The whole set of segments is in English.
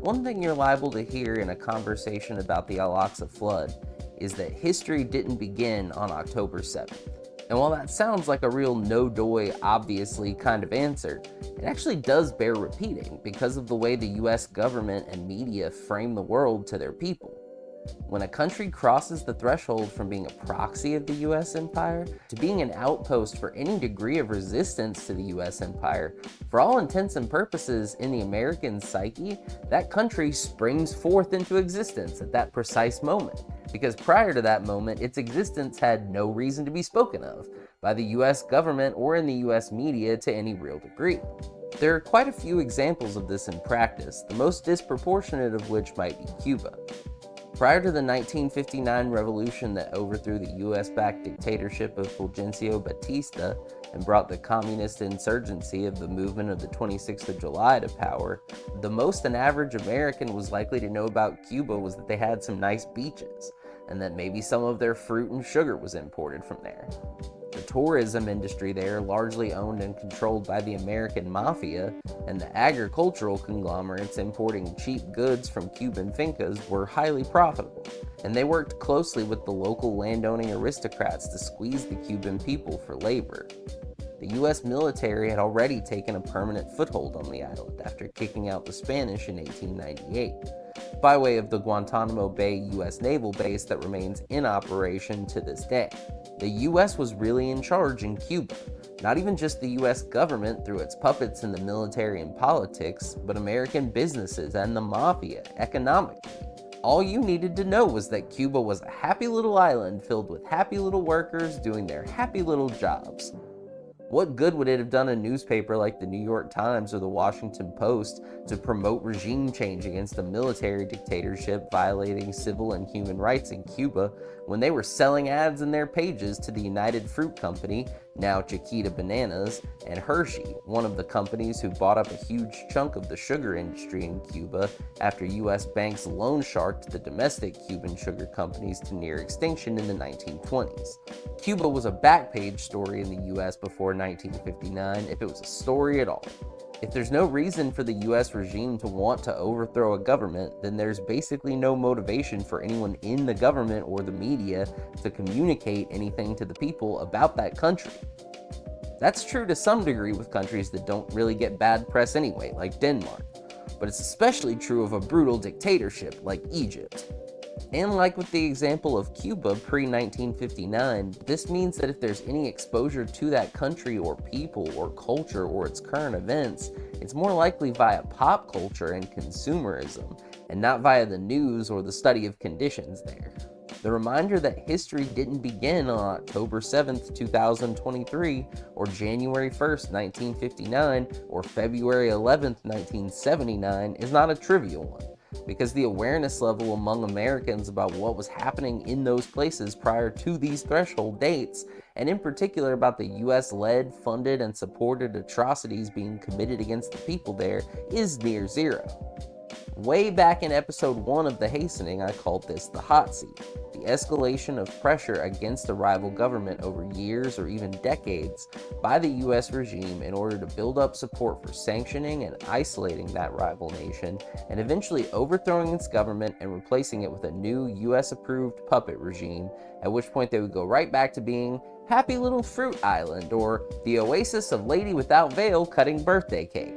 One thing you're liable to hear in a conversation about the Al-Aqsa flood is that history didn't begin on October 7th. And while that sounds like a real no-doy, obviously kind of answer, it actually does bear repeating because of the way the US government and media frame the world to their people. When a country crosses the threshold from being a proxy of the US empire to being an outpost for any degree of resistance to the US empire, for all intents and purposes in the American psyche, that country springs forth into existence at that precise moment. Because prior to that moment, its existence had no reason to be spoken of by the US government or in the US media to any real degree. There are quite a few examples of this in practice, the most disproportionate of which might be Cuba. Prior to the 1959 revolution that overthrew the US-backed dictatorship of Fulgencio Batista and brought the communist insurgency of the movement of the 26th of July to power, the most an average American was likely to know about Cuba was that they had some nice beaches, and that maybe some of their fruit and sugar was imported from there. The tourism industry there, largely owned and controlled by the American mafia, and the agricultural conglomerates importing cheap goods from Cuban fincas were highly profitable, and they worked closely with the local landowning aristocrats to squeeze the Cuban people for labor. The US military had already taken a permanent foothold on the island after kicking out the Spanish in 1898, by way of the Guantanamo Bay US naval base that remains in operation to this day. The US was really in charge in Cuba, not even just the US government through its puppets in the military and politics, but American businesses and the mafia economically. All you needed to know was that Cuba was a happy little island filled with happy little workers doing their happy little jobs. What good would it have done a newspaper like the New York Times or the Washington Post to promote regime change against a military dictatorship violating civil and human rights in Cuba when they were selling ads in their pages to the United Fruit Company, now Chiquita Bananas, and Hershey, one of the companies who bought up a huge chunk of the sugar industry in Cuba after US banks loan sharked the domestic Cuban sugar companies to near extinction in the 1920s. Cuba was a back-page story in the US before 1959, if it was a story at all. If there's no reason for the US regime to want to overthrow a government, then there's basically no motivation for anyone in the government or the media to communicate anything to the people about that country. That's true to some degree with countries that don't really get bad press anyway, like Denmark, but it's especially true of a brutal dictatorship like Egypt. And like with the example of Cuba pre-1959, this means that if there's any exposure to that country or people or culture or its current events, it's more likely via pop culture and consumerism, and not via the news or the study of conditions there. The reminder that history didn't begin on October 7th, 2023, or January 1st, 1959, or February 11th, 1979 is not a trivial one, because the awareness level among Americans about what was happening in those places prior to these threshold dates, and in particular about the US-led, funded, and supported atrocities being committed against the people there, is near zero. Way back in episode 1 of The Hastening, I called this the hot seat, the escalation of pressure against a rival government over years or even decades by the US regime in order to build up support for sanctioning and isolating that rival nation, and eventually overthrowing its government and replacing it with a new US-approved puppet regime, at which point they would go right back to being Happy Little Fruit Island, or the oasis of Lady Without Veil cutting birthday cake.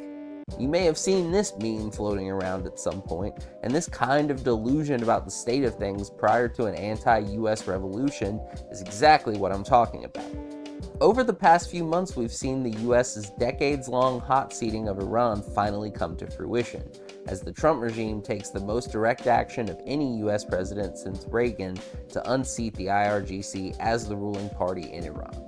You may have seen this meme floating around at some point, and this kind of delusion about the state of things prior to an anti-US revolution is exactly what I'm talking about. Over the past few months, we've seen the US's decades-long hot seating of Iran finally come to fruition, as the Trump regime takes the most direct action of any US president since Reagan to unseat the IRGC as the ruling party in Iran.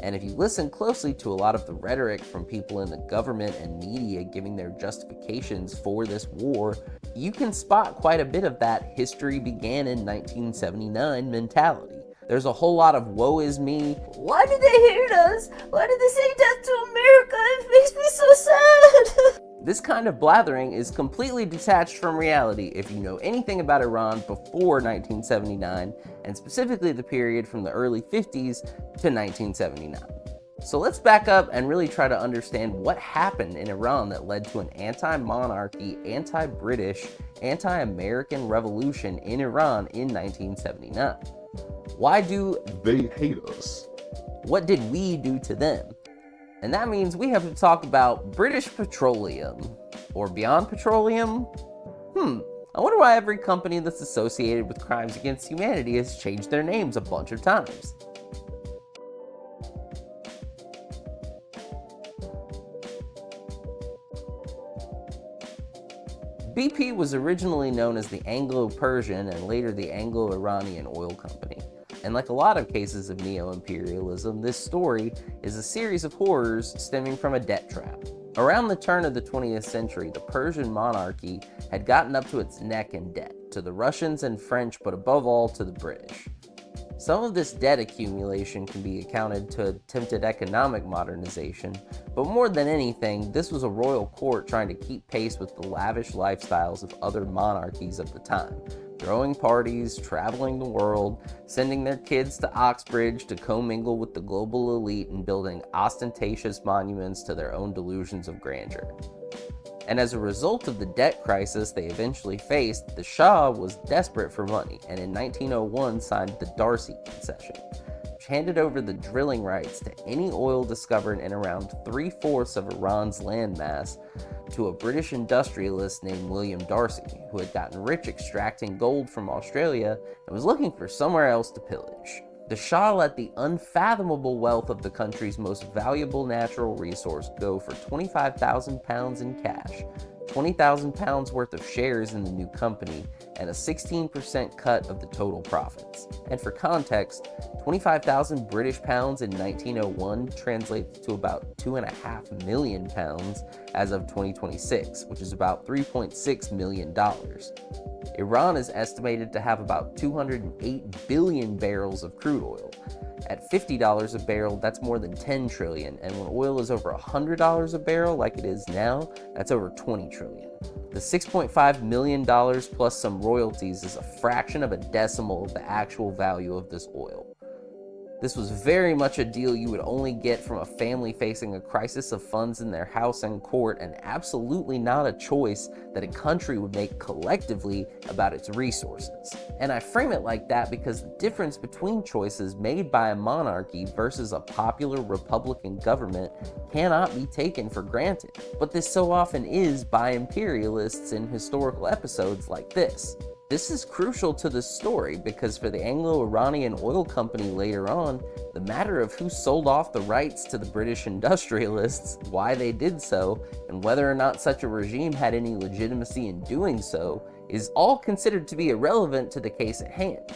And if you listen closely to a lot of the rhetoric from people in the government and media giving their justifications for this war, you can spot quite a bit of that history began in 1979 mentality. There's a whole lot of woe is me. Why did they hate us? Why did they say death to America? It makes me so sad. This kind of blathering is completely detached from reality if you know anything about Iran before 1979, and specifically the period from the early 50s to 1979. So let's back up and really try to understand what happened in Iran that led to an anti-monarchy, anti-British, anti-American revolution in Iran in 1979. Why do they hate us? What did we do to them? And that means we have to talk about British Petroleum. Or Beyond Petroleum? I wonder why every company that's associated with crimes against humanity has changed their names a bunch of times. BP was originally known as the Anglo-Persian and later the Anglo-Iranian Oil Company. And like a lot of cases of neo-imperialism, this story is a series of horrors stemming from a debt trap. Around the turn of the 20th century, the Persian monarchy had gotten up to its neck in debt, to the Russians and French, but above all to the British. Some of this debt accumulation can be accounted to attempted economic modernization, but more than anything, this was a royal court trying to keep pace with the lavish lifestyles of other monarchies of the time, throwing parties, traveling the world, sending their kids to Oxbridge to commingle with the global elite, and building ostentatious monuments to their own delusions of grandeur. And as a result of the debt crisis they eventually faced, the Shah was desperate for money, and in 1901 signed the D'Arcy Concession, which handed over the drilling rights to any oil discovered in around 3/4 of Iran's landmass to a British industrialist named William D'Arcy, who had gotten rich extracting gold from Australia and was looking for somewhere else to pillage. The Shah let the unfathomable wealth of the country's most valuable natural resource go for £25,000 in cash, £20,000 worth of shares in the new company, and a 16% cut of the total profits. And for context, 25,000 British pounds in 1901 translates to about £2.5 million as of 2026, which is about $3.6 million. Iran is estimated to have about 208 billion barrels of crude oil. At $50 a barrel, that's more than 10 trillion, and when oil is over $100 a barrel, like it is now, that's over 20 trillion. The $6.5 million plus some royalties is a fraction of a decimal of the actual value of this oil. This was very much a deal you would only get from a family facing a crisis of funds in their house and court, and absolutely not a choice that a country would make collectively about its resources. And I frame it like that because the difference between choices made by a monarchy versus a popular Republican government cannot be taken for granted. But this so often is by imperialists in historical episodes like this. This is crucial to the story because for the Anglo-Iranian Oil Company later on, the matter of who sold off the rights to the British industrialists, why they did so, and whether or not such a regime had any legitimacy in doing so, is all considered to be irrelevant to the case at hand.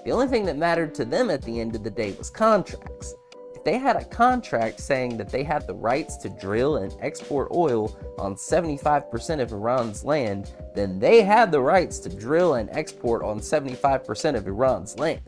The only thing that mattered to them at the end of the day was contracts. If they had a contract saying that they had the rights to drill and export oil on 75% of Iran's land, then they had the rights to drill and export on 75% of Iran's land.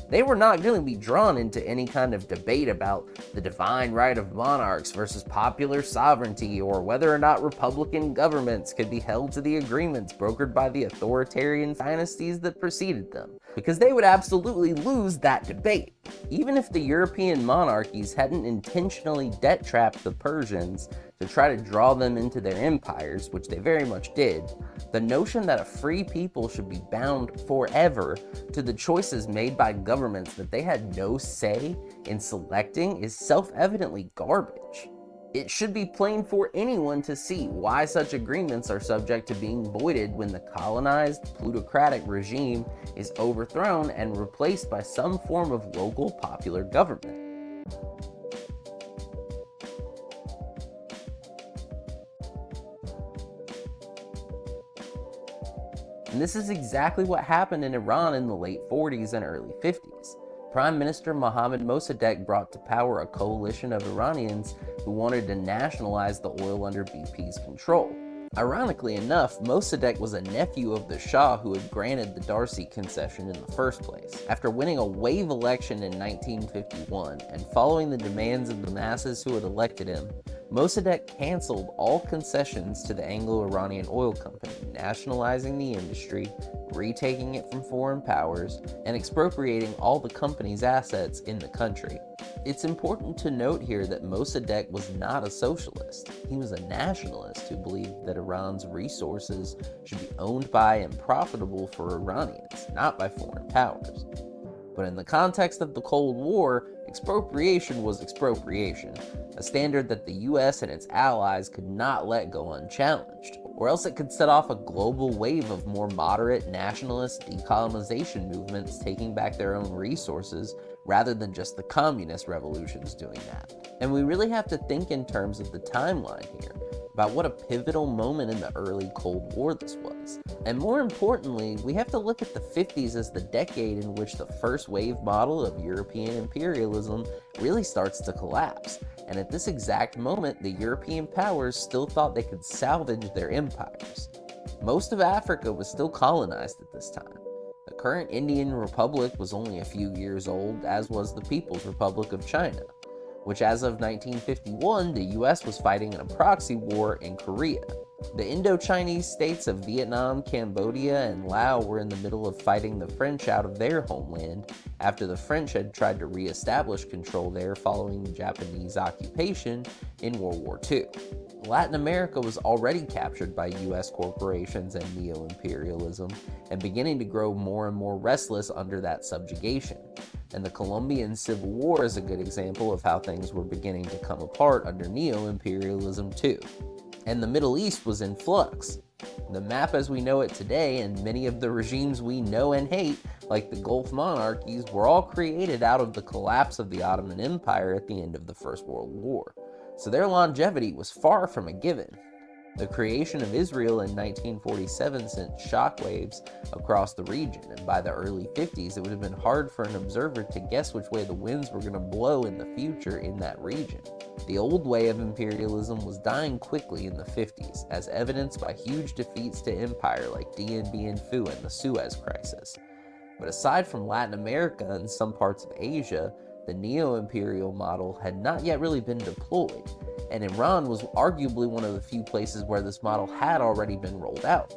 They were not going to be drawn into any kind of debate about the divine right of monarchs versus popular sovereignty, or whether or not Republican governments could be held to the agreements brokered by the authoritarian dynasties that preceded them, because they would absolutely lose that debate. Even if the European monarchies hadn't intentionally debt-trapped the Persians to try to draw them into their empires, which they very much did, the notion that a free people should be bound forever to the choices made by governments that they had no say in selecting is self-evidently garbage. It should be plain for anyone to see why such agreements are subject to being voided when the colonized, plutocratic regime is overthrown and replaced by some form of local popular government. And this is exactly what happened in Iran in the late 40s and early 50s. Prime Minister Mohammed Mossadegh brought to power a coalition of Iranians who wanted to nationalize the oil under BP's control. Ironically enough, Mossadegh was a nephew of the Shah who had granted the D'Arcy Concession in the first place. After winning a wave election in 1951 and following the demands of the masses who had elected him, Mossadegh canceled all concessions to the Anglo-Iranian Oil Company, nationalizing the industry, retaking it from foreign powers, and expropriating all the company's assets in the country. It's important to note here that Mossadegh was not a socialist. He was a nationalist who believed that Iran's resources should be owned by and profitable for Iranians, not by foreign powers. But in the context of the Cold War, expropriation was expropriation, a standard that the US and its allies could not let go unchallenged, or else it could set off a global wave of more moderate nationalist decolonization movements taking back their own resources rather than just the communist revolutions doing that. And we really have to think in terms of the timeline here, about what a pivotal moment in the early Cold War this was. And more importantly, we have to look at the 50s as the decade in which the first wave model of European imperialism really starts to collapse. And at this exact moment, the European powers still thought they could salvage their empires. Most of Africa was still colonized at this time. The current Indian Republic was only a few years old, as was the People's Republic of China, which as of 1951, the US was fighting in a proxy war in Korea. The Indo-Chinese states of Vietnam, Cambodia, and Laos were in the middle of fighting the French out of their homeland after the French had tried to re-establish control there following the Japanese occupation in World War II. Latin America was already captured by US corporations and neo-imperialism and beginning to grow more and more restless under that subjugation. And the Colombian Civil War is a good example of how things were beginning to come apart under neo-imperialism too. And the Middle East was in flux. The map as we know it today and many of the regimes we know and hate, like the Gulf monarchies, were all created out of the collapse of the Ottoman Empire at the end of the First World War. So their longevity was far from a given. The creation of Israel in 1947 sent shockwaves across the region, and by the early 50s it would have been hard for an observer to guess which way the winds were going to blow in the future in that region. The old way of imperialism was dying quickly in the 50s, as evidenced by huge defeats to empire like Dien Bien Phu and the Suez Crisis. But aside from Latin America and some parts of Asia, the neo-imperial model had not yet really been deployed, and Iran was arguably one of the few places where this model had already been rolled out.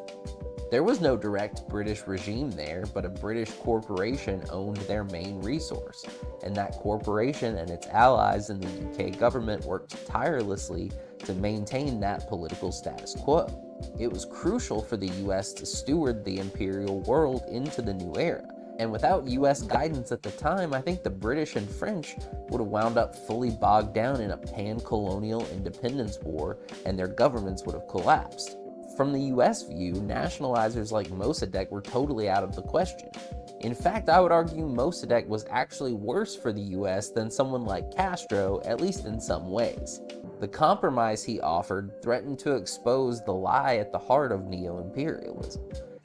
There was no direct British regime there, but a British corporation owned their main resource, and that corporation and its allies in the UK government worked tirelessly to maintain that political status quo. It was crucial for the US to steward the imperial world into the new era. And without US guidance at the time, I think the British and French would have wound up fully bogged down in a pan-colonial independence war, and their governments would have collapsed. From the US view, nationalizers like Mossadegh were totally out of the question. In fact, I would argue Mossadegh was actually worse for the US than someone like Castro, at least in some ways. The compromise he offered threatened to expose the lie at the heart of neo-imperialism.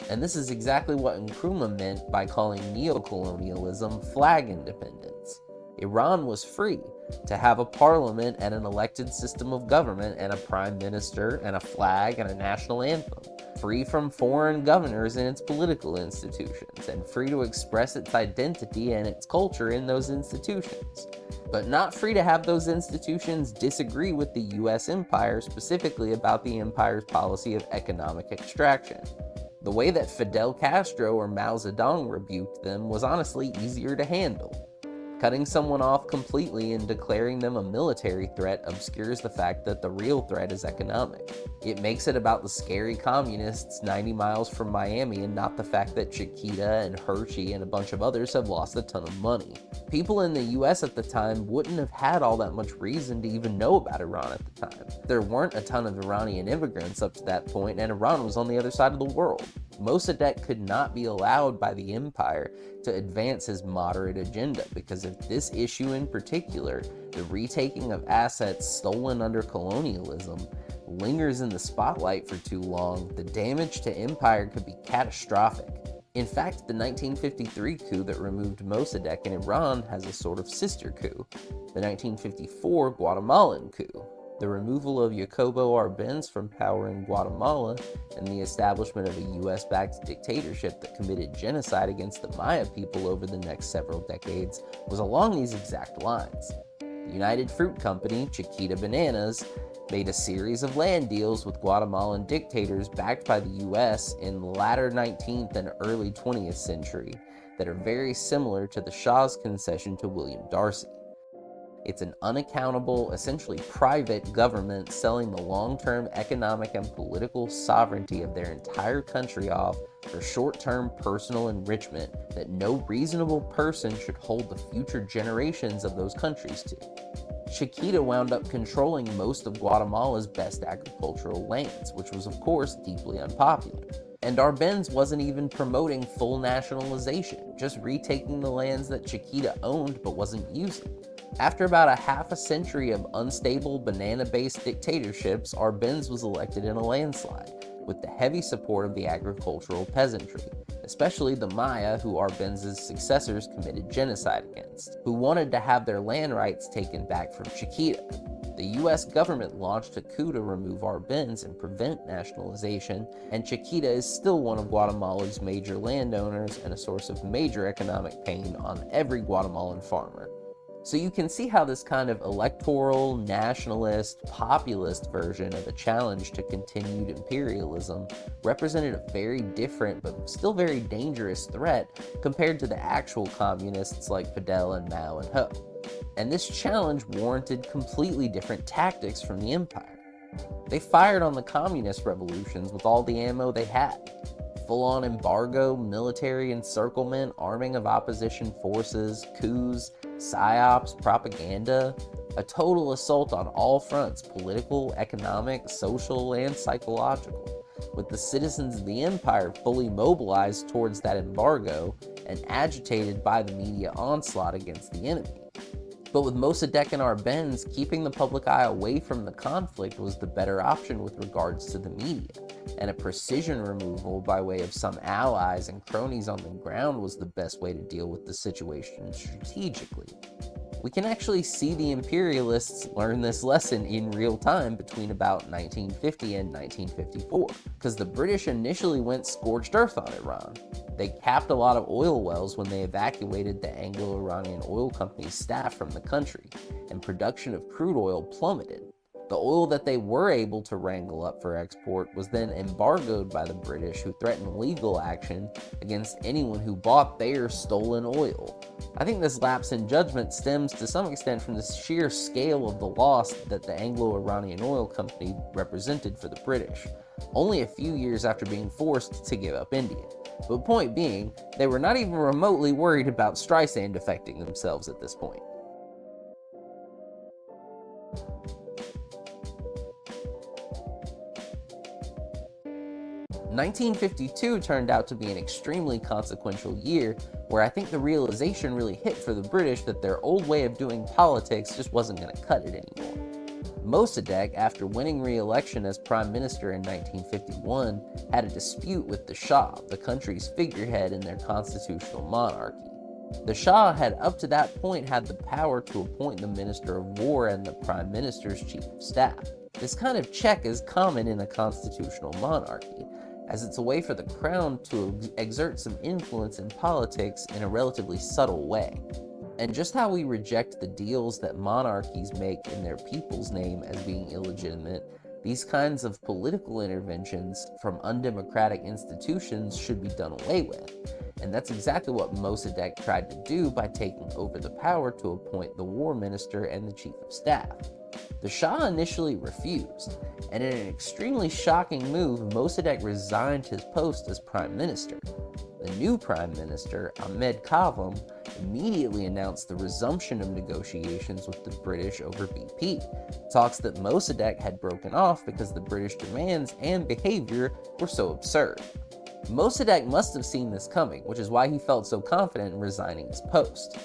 And this is exactly what Nkrumah meant by calling neocolonialism flag independence. Iran was free to have a parliament and an elected system of government and a prime minister and a flag and a national anthem, free from foreign governors in its political institutions, and free to express its identity and its culture in those institutions, but not free to have those institutions disagree with the US empire, specifically about the empire's policy of economic extraction. The way that Fidel Castro or Mao Zedong rebuked them was honestly easier to handle. Cutting someone off completely and declaring them a military threat obscures the fact that the real threat is economic. It makes it about the scary communists 90 miles from Miami and not the fact that Chiquita and Hershey and a bunch of others have lost a ton of money. People in the US at the time wouldn't have had all that much reason to even know about Iran at the time. There weren't a ton of Iranian immigrants up to that point, and Iran was on the other side of the world. Mossadegh could not be allowed by the empire to advance his moderate agenda, because if this issue in particular, the retaking of assets stolen under colonialism, lingers in the spotlight for too long, the damage to empire could be catastrophic. In fact, the 1953 coup that removed Mossadegh in Iran has a sort of sister coup, the 1954 Guatemalan coup. The removal of Jacobo Arbenz from power in Guatemala and the establishment of a US-backed dictatorship that committed genocide against the Maya people over the next several decades was along these exact lines. The United Fruit Company, Chiquita Bananas, made a series of land deals with Guatemalan dictators backed by the US in the latter 19th and early 20th century that are very similar to the Shah's concession to William D'Arcy. It's an unaccountable, essentially private government selling the long-term economic and political sovereignty of their entire country off for short-term personal enrichment that no reasonable person should hold the future generations of those countries to. Chiquita wound up controlling most of Guatemala's best agricultural lands, which was of course deeply unpopular. And Arbenz wasn't even promoting full nationalization, just retaking the lands that Chiquita owned but wasn't using. After about a half a century of unstable banana-based dictatorships, Arbenz was elected in a landslide, with the heavy support of the agricultural peasantry, especially the Maya, who Arbenz's successors committed genocide against, who wanted to have their land rights taken back from Chiquita. The US government launched a coup to remove Arbenz and prevent nationalization, and Chiquita is still one of Guatemala's major landowners and a source of major economic pain on every Guatemalan farmer. So you can see how this kind of electoral, nationalist, populist version of a challenge to continued imperialism represented a very different but still very dangerous threat compared to the actual communists like Fidel and Mao and Ho. And this challenge warranted completely different tactics from the empire. They fired on the communist revolutions with all the ammo they had. Full-on embargo, military encirclement, arming of opposition forces, coups, psyops, propaganda, a total assault on all fronts, political, economic, social, and psychological, with the citizens of the empire fully mobilized towards that embargo and agitated by the media onslaught against the enemy. But with Mossadegh and Arbenz, keeping the public eye away from the conflict was the better option with regards to the media, and a precision removal by way of some allies and cronies on the ground was the best way to deal with the situation strategically. We can actually see the imperialists learn this lesson in real time between about 1950 and 1954, because the British initially went scorched earth on Iran. They capped a lot of oil wells when they evacuated the Anglo-Iranian Oil Company's staff from the country, and production of crude oil plummeted. The oil that they were able to wrangle up for export was then embargoed by the British, who threatened legal action against anyone who bought their stolen oil. I think this lapse in judgment stems to some extent from the sheer scale of the loss that the Anglo-Iranian Oil Company represented for the British, only a few years after being forced to give up India. But point being, they were not even remotely worried about Streisand defecting themselves at this point. 1952 turned out to be an extremely consequential year, where I think the realization really hit for the British that their old way of doing politics just wasn't going to cut it anymore. Mossadegh, after winning re-election as Prime Minister in 1951, had a dispute with the Shah, the country's figurehead in their constitutional monarchy. The Shah had up to that point had the power to appoint the Minister of War and the Prime Minister's Chief of Staff. This kind of check is common in a constitutional monarchy, as it's a way for the crown to exert some influence in politics in a relatively subtle way. And just how we reject the deals that monarchies make in their people's name as being illegitimate, these kinds of political interventions from undemocratic institutions should be done away with. And that's exactly what Mossadegh tried to do by taking over the power to appoint the war minister and the chief of staff. The Shah initially refused, and in an extremely shocking move, Mossadegh resigned his post as prime minister. The new prime minister, Ahmed Kavam, immediately announced the resumption of negotiations with the British over BP, talks that Mossadegh had broken off because the British demands and behavior were so absurd. Mossadegh must have seen this coming, which is why he felt so confident in resigning his post.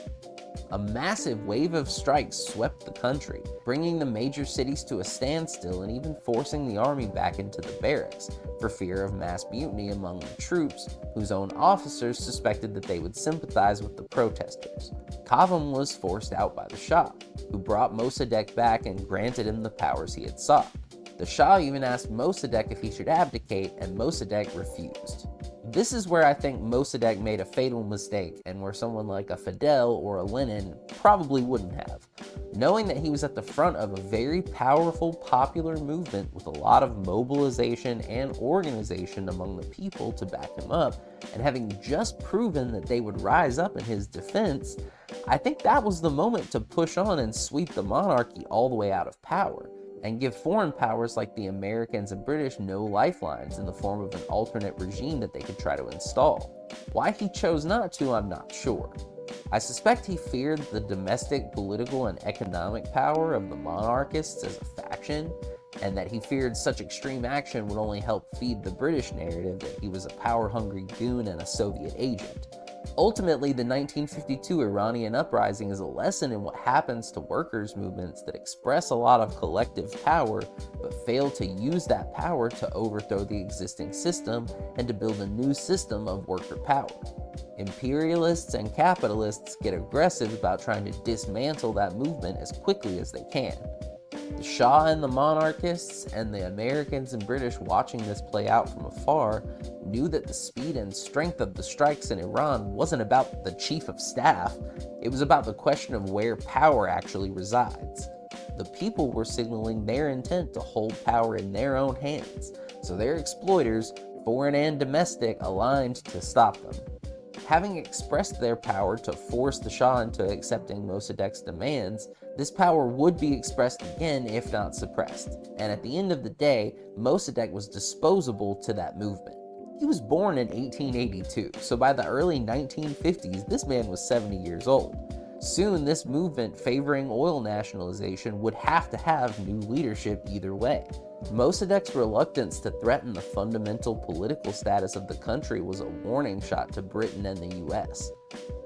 A massive wave of strikes swept the country, bringing the major cities to a standstill and even forcing the army back into the barracks, for fear of mass mutiny among the troops, whose own officers suspected that they would sympathize with the protesters. Kavam was forced out by the Shah, who brought Mossadegh back and granted him the powers he had sought. The Shah even asked Mossadegh if he should abdicate, and Mossadegh refused. This is where I think Mossadegh made a fatal mistake, and where someone like a Fidel or a Lenin probably wouldn't have. knowing that he was at the front of a very powerful popular movement with a lot of mobilization and organization among the people to back him up, and having just proven that they would rise up in his defense, I think that was the moment to push on and sweep the monarchy all the way out of power, and give foreign powers like the Americans and British no lifelines in the form of an alternate regime that they could try to install. Why he chose not to, I'm not sure. I suspect he feared the domestic political and economic power of the monarchists as a faction, and that he feared such extreme action would only help feed the British narrative that he was a power-hungry goon and a Soviet agent. Ultimately, the 1952 Iranian uprising is a lesson in what happens to workers' movements that express a lot of collective power, but fail to use that power to overthrow the existing system and to build a new system of worker power. Imperialists and capitalists get aggressive about trying to dismantle that movement as quickly as they can. The Shah and the monarchists, and the Americans and British watching this play out from afar, knew that the speed and strength of the strikes in Iran wasn't about the chief of staff, it was about the question of where power actually resides. The people were signaling their intent to hold power in their own hands, so their exploiters, foreign and domestic, aligned to stop them. Having expressed their power to force the Shah into accepting Mossadegh's demands, this power would be expressed again if not suppressed, and at the end of the day, Mossadegh was disposable to that movement. He was born in 1882, so by the early 1950s, this man was 70 years old. Soon, this movement favoring oil nationalization would have to have new leadership either way. Mossadegh's reluctance to threaten the fundamental political status of the country was a warning shot to Britain and the US.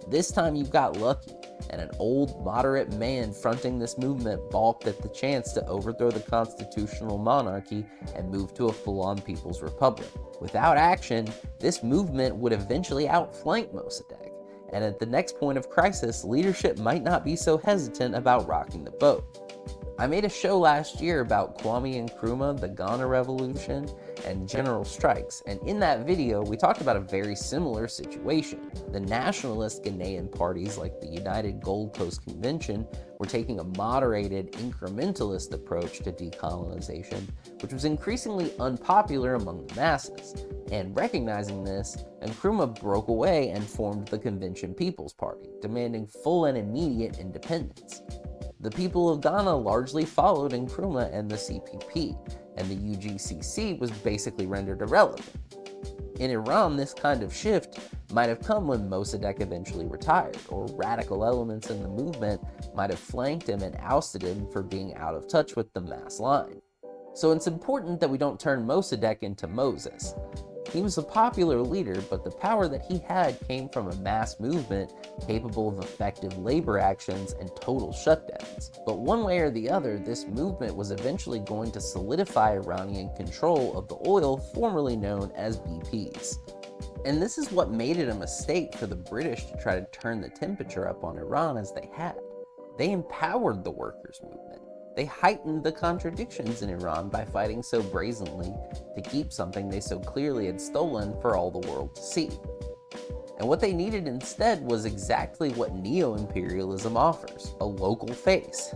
This time you got lucky, and an old, moderate man fronting this movement balked at the chance to overthrow the constitutional monarchy and move to a full-on People's Republic. Without action, this movement would eventually outflank Mossadegh, and at the next point of crisis, leadership might not be so hesitant about rocking the boat. I made a show last year about Kwame Nkrumah, the Ghana Revolution, and general strikes, and in that video we talked about a very similar situation. The nationalist Ghanaian parties like the United Gold Coast Convention were taking a moderated, incrementalist approach to decolonization, which was increasingly unpopular among the masses. And recognizing this, Nkrumah broke away and formed the Convention People's Party, demanding full and immediate independence. The people of Ghana largely followed Nkrumah and the CPP, and the UGCC was basically rendered irrelevant. In Iran, this kind of shift might have come when Mossadegh eventually retired, or radical elements in the movement might have flanked him and ousted him for being out of touch with the mass line. So it's important that we don't turn Mossadegh into Moses. He was a popular leader, but the power that he had came from a mass movement capable of effective labor actions and total shutdowns. But one way or the other, this movement was eventually going to solidify Iranian control of the oil formerly known as BPs. And this is what made it a mistake for the British to try to turn the temperature up on Iran as they had. They empowered the workers' movement. They heightened the contradictions in Iran by fighting so brazenly to keep something they so clearly had stolen for all the world to see. And what they needed instead was exactly what neo-imperialism offers, a local face.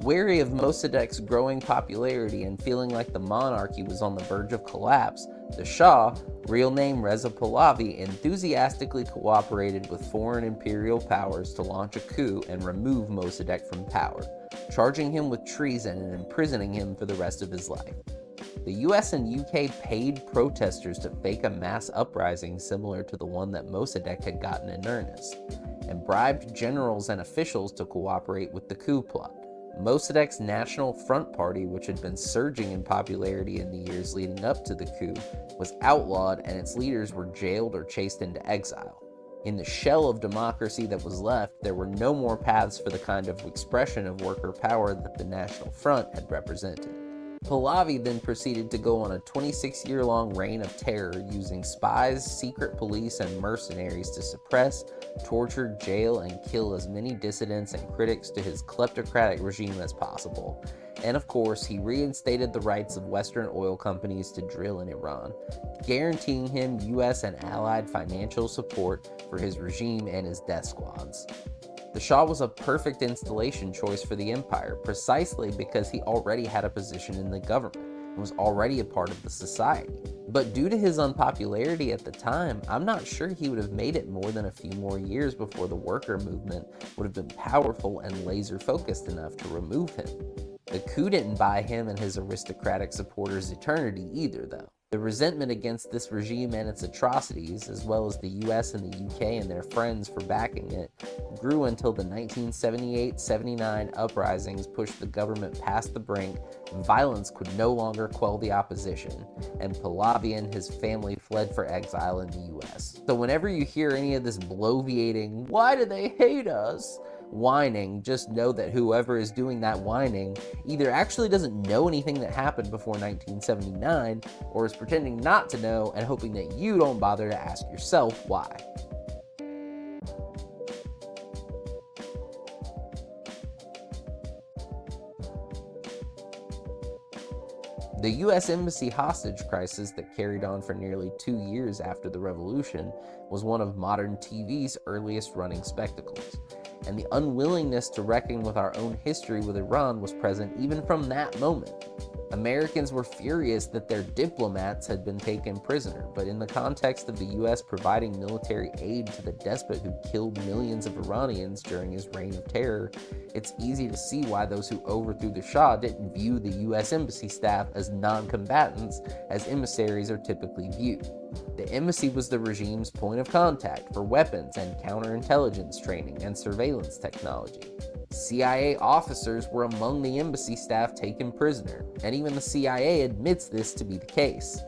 Wary of Mossadegh's growing popularity and feeling like the monarchy was on the verge of collapse, the Shah, real name Reza Pahlavi, enthusiastically cooperated with foreign imperial powers to launch a coup and remove Mossadegh from power, charging him with treason and imprisoning him for the rest of his life. The US and UK paid protesters to fake a mass uprising similar to the one that Mossadegh had gotten in earnest, and bribed generals and officials to cooperate with the coup plot. Mossadegh's National Front Party, which had been surging in popularity in the years leading up to the coup, was outlawed and its leaders were jailed or chased into exile. In the shell of democracy that was left, there were no more paths for the kind of expression of worker power that the National Front had represented. Pahlavi then proceeded to go on a 26-year-long reign of terror using spies, secret police, and mercenaries to suppress, torture, jail, and kill as many dissidents and critics to his kleptocratic regime as possible. And of course, he reinstated the rights of Western oil companies to drill in Iran, guaranteeing him US and allied financial support for his regime and his death squads. The Shah was a perfect installation choice for the empire, precisely because he already had a position in the government and was already a part of the society. But due to his unpopularity at the time, I'm not sure he would have made it more than a few more years before the worker movement would have been powerful and laser-focused enough to remove him. The coup didn't buy him and his aristocratic supporters eternity either, though. The resentment against this regime and its atrocities, as well as the US and the UK and their friends for backing it, grew until the 1978-79 uprisings pushed the government past the brink, and violence could no longer quell the opposition, and Pahlavi and his family fled for exile in the US. So whenever you hear any of this bloviating, "Why do they hate us?" whining, just know that whoever is doing that whining either actually doesn't know anything that happened before 1979 or is pretending not to know and hoping that you don't bother to ask yourself why. The US Embassy hostage crisis that carried on for nearly 2 years after the revolution was one of modern TV's earliest running spectacles, and the unwillingness to reckon with our own history with Iran was present even from that moment. Americans were furious that their diplomats had been taken prisoner, but in the context of the US providing military aid to the despot who killed millions of Iranians during his reign of terror, it's easy to see why those who overthrew the Shah didn't view the US embassy staff as non-combatants as emissaries are typically viewed. The embassy was the regime's point of contact for weapons and counterintelligence training and surveillance technology. CIA officers were among the embassy staff taken prisoner, and even the CIA admits this to be the case.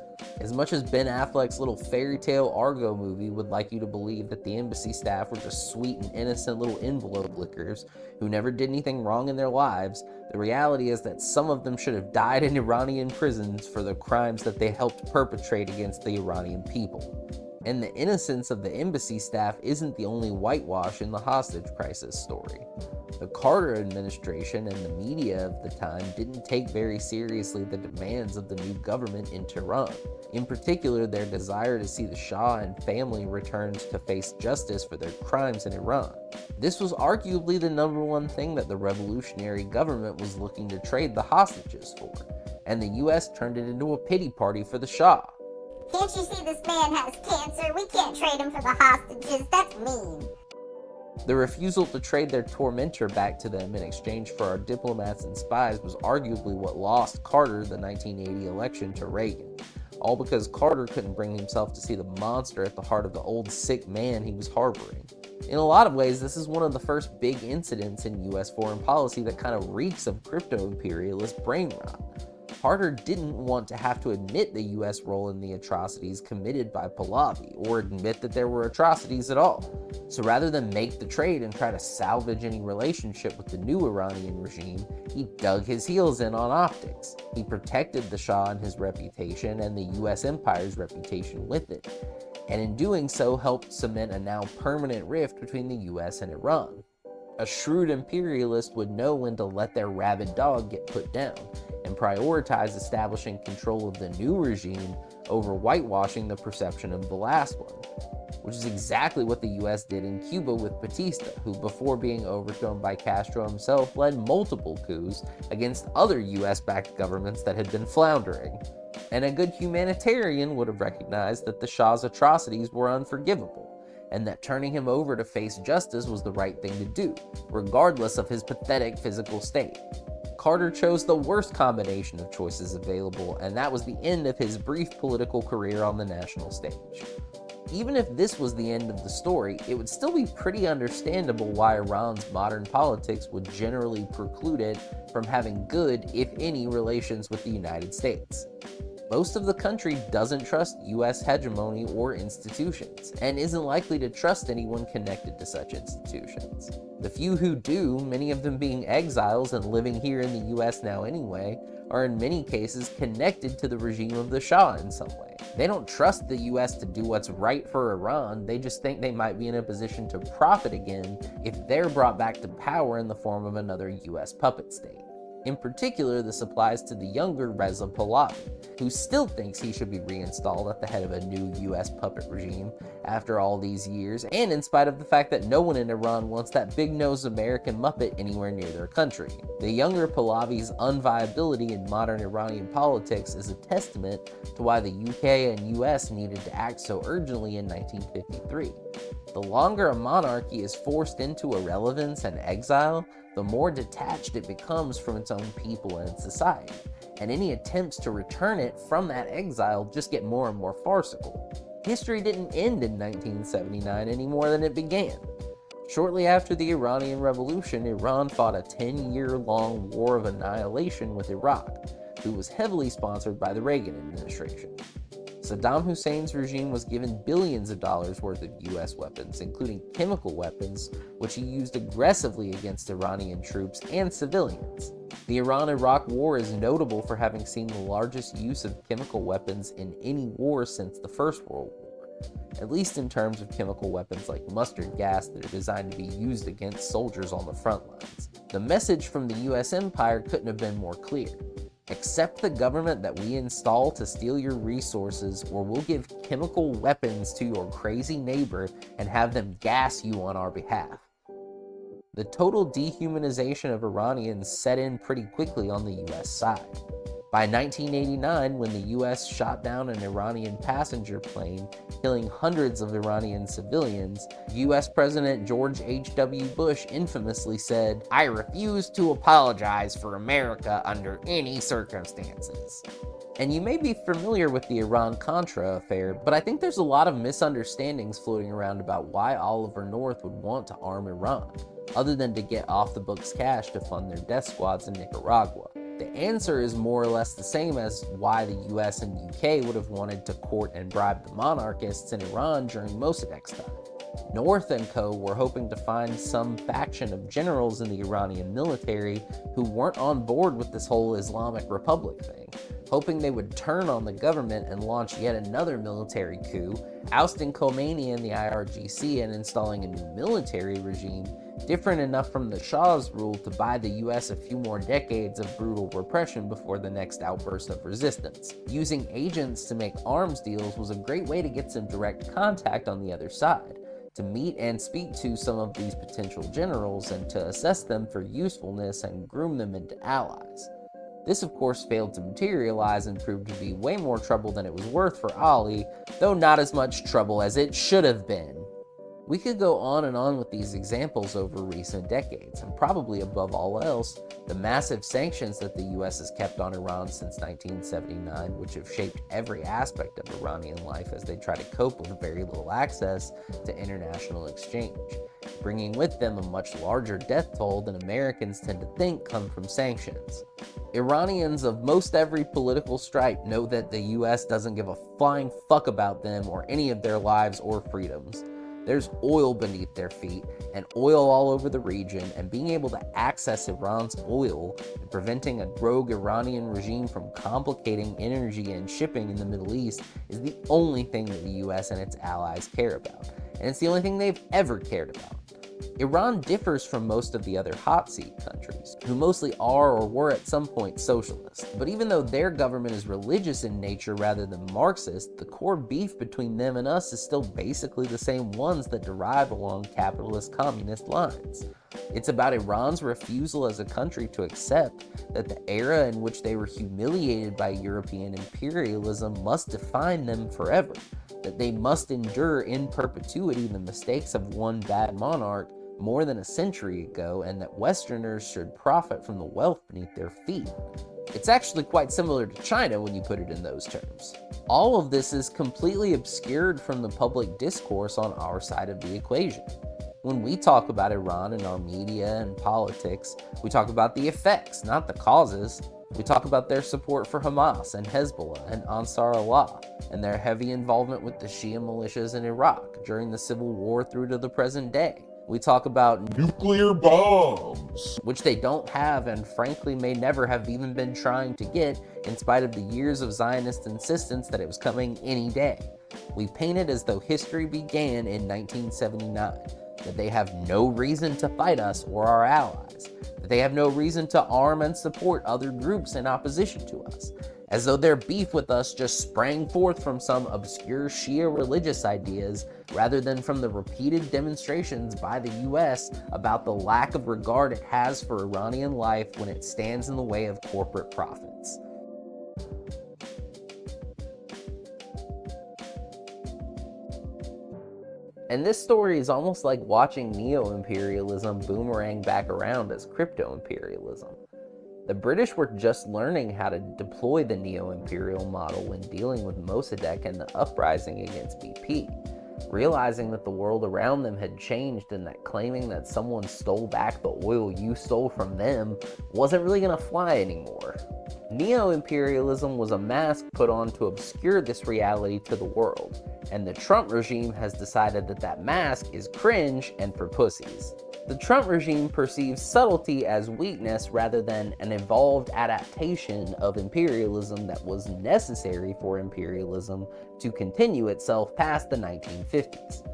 As much as Ben Affleck's little fairy tale Argo movie would like you to believe that the embassy staff were just sweet and innocent little envelope lickers who never did anything wrong in their lives, the reality is that some of them should have died in Iranian prisons for the crimes that they helped perpetrate against the Iranian people. And the innocence of the embassy staff isn't the only whitewash in the hostage crisis story. The Carter administration and the media of the time didn't take very seriously the demands of the new government in Tehran, in particular their desire to see the Shah and family returned to face justice for their crimes in Iran. This was arguably the number one thing that the revolutionary government was looking to trade the hostages for, and the US turned it into a pity party for the Shah. Can't you see this man has cancer? We can't trade him for the hostages. That's mean. The refusal to trade their tormentor back to them in exchange for our diplomats and spies was arguably what lost Carter the 1980 election to Reagan, all because Carter couldn't bring himself to see the monster at the heart of the old sick man he was harboring. In a lot of ways, this is one of the first big incidents in US foreign policy that kind of reeks of crypto-imperialist brain rot. Carter didn't want to have to admit the US role in the atrocities committed by Pahlavi, or admit that there were atrocities at all. So rather than make the trade and try to salvage any relationship with the new Iranian regime, he dug his heels in on optics. He protected the Shah and his reputation, and the US empire's reputation with it, and in doing so helped cement a now permanent rift between the US and Iran. A shrewd imperialist would know when to let their rabid dog get put down, and prioritize establishing control of the new regime over whitewashing the perception of the last one, which is exactly what the US did in Cuba with Batista, who before being overthrown by Castro himself led multiple coups against other US-backed governments that had been floundering. And a good humanitarian would have recognized that the Shah's atrocities were unforgivable, and that turning him over to face justice was the right thing to do, regardless of his pathetic physical state. Carter chose the worst combination of choices available, and that was the end of his brief political career on the national stage. Even if this was the end of the story, it would still be pretty understandable why Iran's modern politics would generally preclude it from having good, if any, relations with the United States. Most of the country doesn't trust US hegemony or institutions, and isn't likely to trust anyone connected to such institutions. The few who do, many of them being exiles and living here in the US now anyway, are in many cases connected to the regime of the Shah in some way. They don't trust the US to do what's right for Iran, they just think they might be in a position to profit again if they're brought back to power in the form of another US puppet state. In particular, this applies to the younger Reza Pahlavi, who still thinks he should be reinstalled at the head of a new US puppet regime after all these years, and in spite of the fact that no one in Iran wants that big-nosed American muppet anywhere near their country. The younger Pahlavi's unviability in modern Iranian politics is a testament to why the UK and US needed to act so urgently in 1953. The longer a monarchy is forced into irrelevance and exile, the more detached it becomes from its own people and its society, and any attempts to return it from that exile just get more and more farcical. History didn't end in 1979 any more than it began. Shortly after the Iranian Revolution, Iran fought a 10-year-long war of annihilation with Iraq, who was heavily sponsored by the Reagan administration. Saddam Hussein's regime was given billions of dollars worth of US weapons, including chemical weapons, which he used aggressively against Iranian troops and civilians. The Iran-Iraq War is notable for having seen the largest use of chemical weapons in any war since the First World War, at least in terms of chemical weapons like mustard gas that are designed to be used against soldiers on the front lines. The message from the US empire couldn't have been more clear. Accept the government that we install to steal your resources, or we'll give chemical weapons to your crazy neighbor and have them gas you on our behalf. The total dehumanization of Iranians set in pretty quickly on the US side. By 1989, when the US shot down an Iranian passenger plane, killing hundreds of Iranian civilians, US President George H.W. Bush infamously said, "I refuse to apologize for America under any circumstances." And you may be familiar with the Iran-Contra affair, but I think there's a lot of misunderstandings floating around about why Oliver North would want to arm Iran, other than to get off-the-books cash to fund their death squads in Nicaragua. The answer is more or less the same as why the US and UK would have wanted to court and bribe the monarchists in Iran during Mossadegh's time. North and co. were hoping to find some faction of generals in the Iranian military who weren't on board with this whole Islamic Republic thing, hoping they would turn on the government and launch yet another military coup, ousting Khomeini and the IRGC and installing a new military regime different enough from the Shah's rule to buy the US a few more decades of brutal repression before the next outburst of resistance. Using agents to make arms deals was a great way to get some direct contact on the other side, to meet and speak to some of these potential generals and to assess them for usefulness and groom them into allies. This of course failed to materialize and proved to be way more trouble than it was worth for Ali, though not as much trouble as it should have been. We could go on and on with these examples over recent decades, and probably above all else, the massive sanctions that the US has kept on Iran since 1979, which have shaped every aspect of Iranian life as they try to cope with very little access to international exchange, bringing with them a much larger death toll than Americans tend to think come from sanctions. Iranians of most every political stripe know that the US doesn't give a flying fuck about them or any of their lives or freedoms. There's oil beneath their feet and oil all over the region, and being able to access Iran's oil and preventing a rogue Iranian regime from complicating energy and shipping in the Middle East is the only thing that the US and its allies care about, and it's the only thing they've ever cared about. Iran differs from most of the other hot seat countries, who mostly are or were at some point socialist. But even though their government is religious in nature rather than Marxist, the core beef between them and us is still basically the same ones that derive along capitalist communist lines. It's about Iran's refusal as a country to accept that the era in which they were humiliated by European imperialism must define them forever, that they must endure in perpetuity the mistakes of one bad monarch more than a century ago, and that Westerners should profit from the wealth beneath their feet. It's actually quite similar to China when you put it in those terms. All of this is completely obscured from the public discourse on our side of the equation. When we talk about Iran in our media and politics, we talk about the effects, not the causes. We talk about their support for Hamas and Hezbollah and Ansar Allah, and their heavy involvement with the Shia militias in Iraq during the Civil War through to the present day. We talk about nuclear bombs, which they don't have and frankly may never have even been trying to get, in spite of the years of Zionist insistence that it was coming any day. We paint it as though history began in 1979, that they have no reason to fight us or our allies, that they have no reason to arm and support other groups in opposition to us, as though their beef with us just sprang forth from some obscure Shia religious ideas rather than from the repeated demonstrations by the US about the lack of regard it has for Iranian life when it stands in the way of corporate profits. And this story is almost like watching neo-imperialism boomerang back around as crypto-imperialism. The British were just learning how to deploy the neo-imperial model when dealing with Mossadegh and the uprising against BP, realizing that the world around them had changed and that claiming that someone stole back the oil you stole from them wasn't really going to fly anymore. Neo-imperialism was a mask put on to obscure this reality to the world, and the Trump regime has decided that that mask is cringe and for pussies. The Trump regime perceives subtlety as weakness rather than an evolved adaptation of imperialism that was necessary for imperialism to continue itself past the 1950s.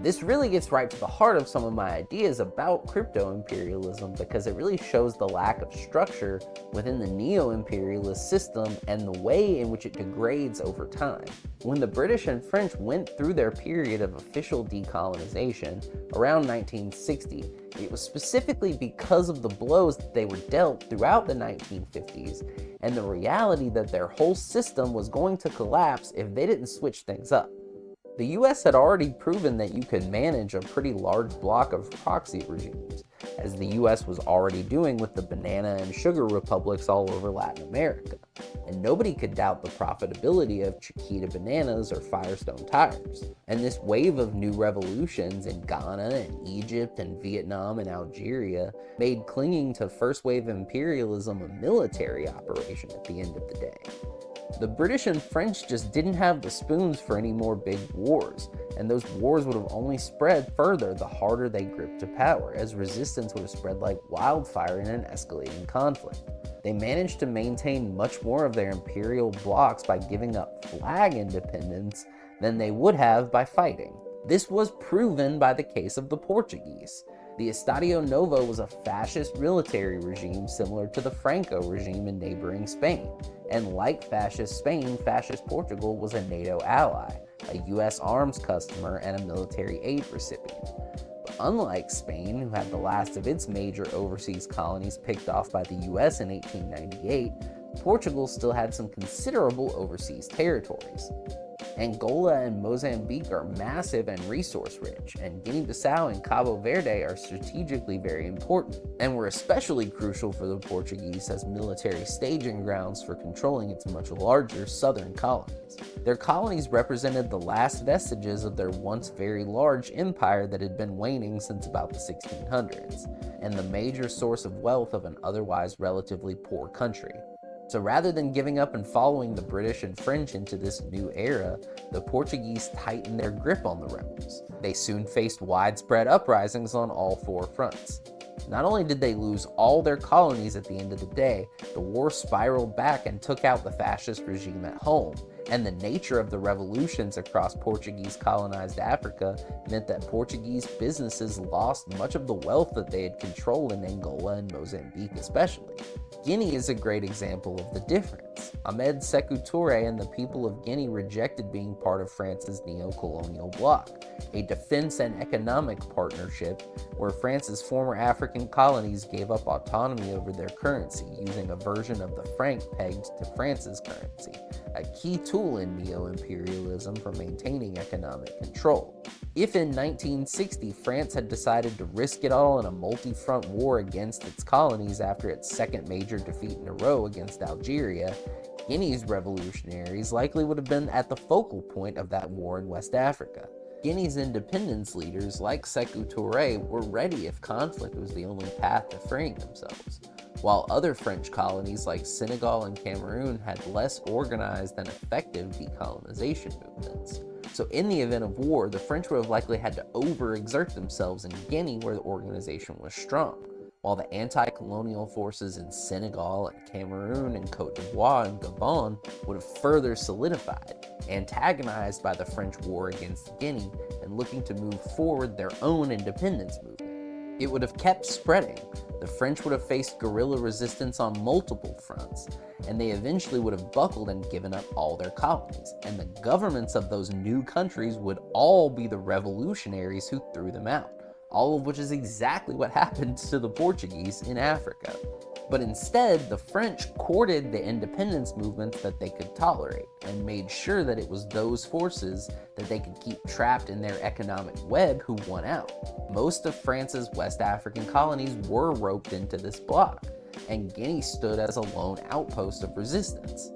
This really gets right to the heart of some of my ideas about crypto-imperialism because it really shows the lack of structure within the neo-imperialist system and the way in which it degrades over time. When the British and French went through their period of official decolonization around 1960, it was specifically because of the blows that they were dealt throughout the 1950s and the reality that their whole system was going to collapse if they didn't switch things up. The US had already proven that you could manage a pretty large block of proxy regimes, as the US was already doing with the banana and sugar republics all over Latin America, and nobody could doubt the profitability of Chiquita bananas or Firestone tires. And this wave of new revolutions in Ghana and Egypt and Vietnam and Algeria made clinging to first wave imperialism a military operation at the end of the day. The British and French just didn't have the spoons for any more big wars, and those wars would have only spread further the harder they gripped to power, as resistance would have spread like wildfire in an escalating conflict. They managed to maintain much more of their imperial blocks by giving up flag independence than they would have by fighting. This was proven by the case of the Portuguese. The Estadio Novo was a fascist military regime similar to the Franco regime in neighboring Spain. And like fascist Spain, fascist Portugal was a NATO ally, a US arms customer, and a military aid recipient. But unlike Spain, who had the last of its major overseas colonies picked off by the US in 1898, Portugal still had some considerable overseas territories. Angola and Mozambique are massive and resource-rich, and Guinea-Bissau and Cabo Verde are strategically very important, and were especially crucial for the Portuguese as military staging grounds for controlling its much larger southern colonies. Their colonies represented the last vestiges of their once very large empire that had been waning since about the 1600s, and the major source of wealth of an otherwise relatively poor country. So rather than giving up and following the British and French into this new era, the Portuguese tightened their grip on the rebels. They soon faced widespread uprisings on all four fronts. Not only did they lose all their colonies at the end of the day, the war spiraled back and took out the fascist regime at home, and the nature of the revolutions across Portuguese colonized Africa meant that Portuguese businesses lost much of the wealth that they had controlled in Angola and Mozambique especially. Guinea is a great example of the difference. Ahmed Sékou Touré and the people of Guinea rejected being part of France's neo-colonial bloc, a defense and economic partnership where France's former African colonies gave up autonomy over their currency using a version of the franc pegged to France's currency, a key tool in neo-imperialism for maintaining economic control. If in 1960 France had decided to risk it all in a multi-front war against its colonies after its second major defeat in a row against Algeria, Guinea's revolutionaries likely would have been at the focal point of that war in West Africa. Guinea's independence leaders, like Sékou Touré, were ready if conflict was the only path to freeing themselves, while other French colonies like Senegal and Cameroon had less organized and effective decolonization movements. So in the event of war, the French would have likely had to overexert themselves in Guinea where the organization was strong. while the anti-colonial forces in Senegal and Cameroon and Cote d'Ivoire and Gabon would have further solidified, antagonized by the French war against Guinea and looking to move forward their own independence movement. It would have kept spreading. The French would have faced guerrilla resistance on multiple fronts, and they eventually would have buckled and given up all their colonies, and the governments of those new countries would all be the revolutionaries who threw them out, all of which is exactly what happened to the Portuguese in Africa. But instead, the French courted the independence movements that they could tolerate and made sure that it was those forces that they could keep trapped in their economic web who won out. Most of France's West African colonies were roped into this bloc, and Guinea stood as a lone outpost of resistance.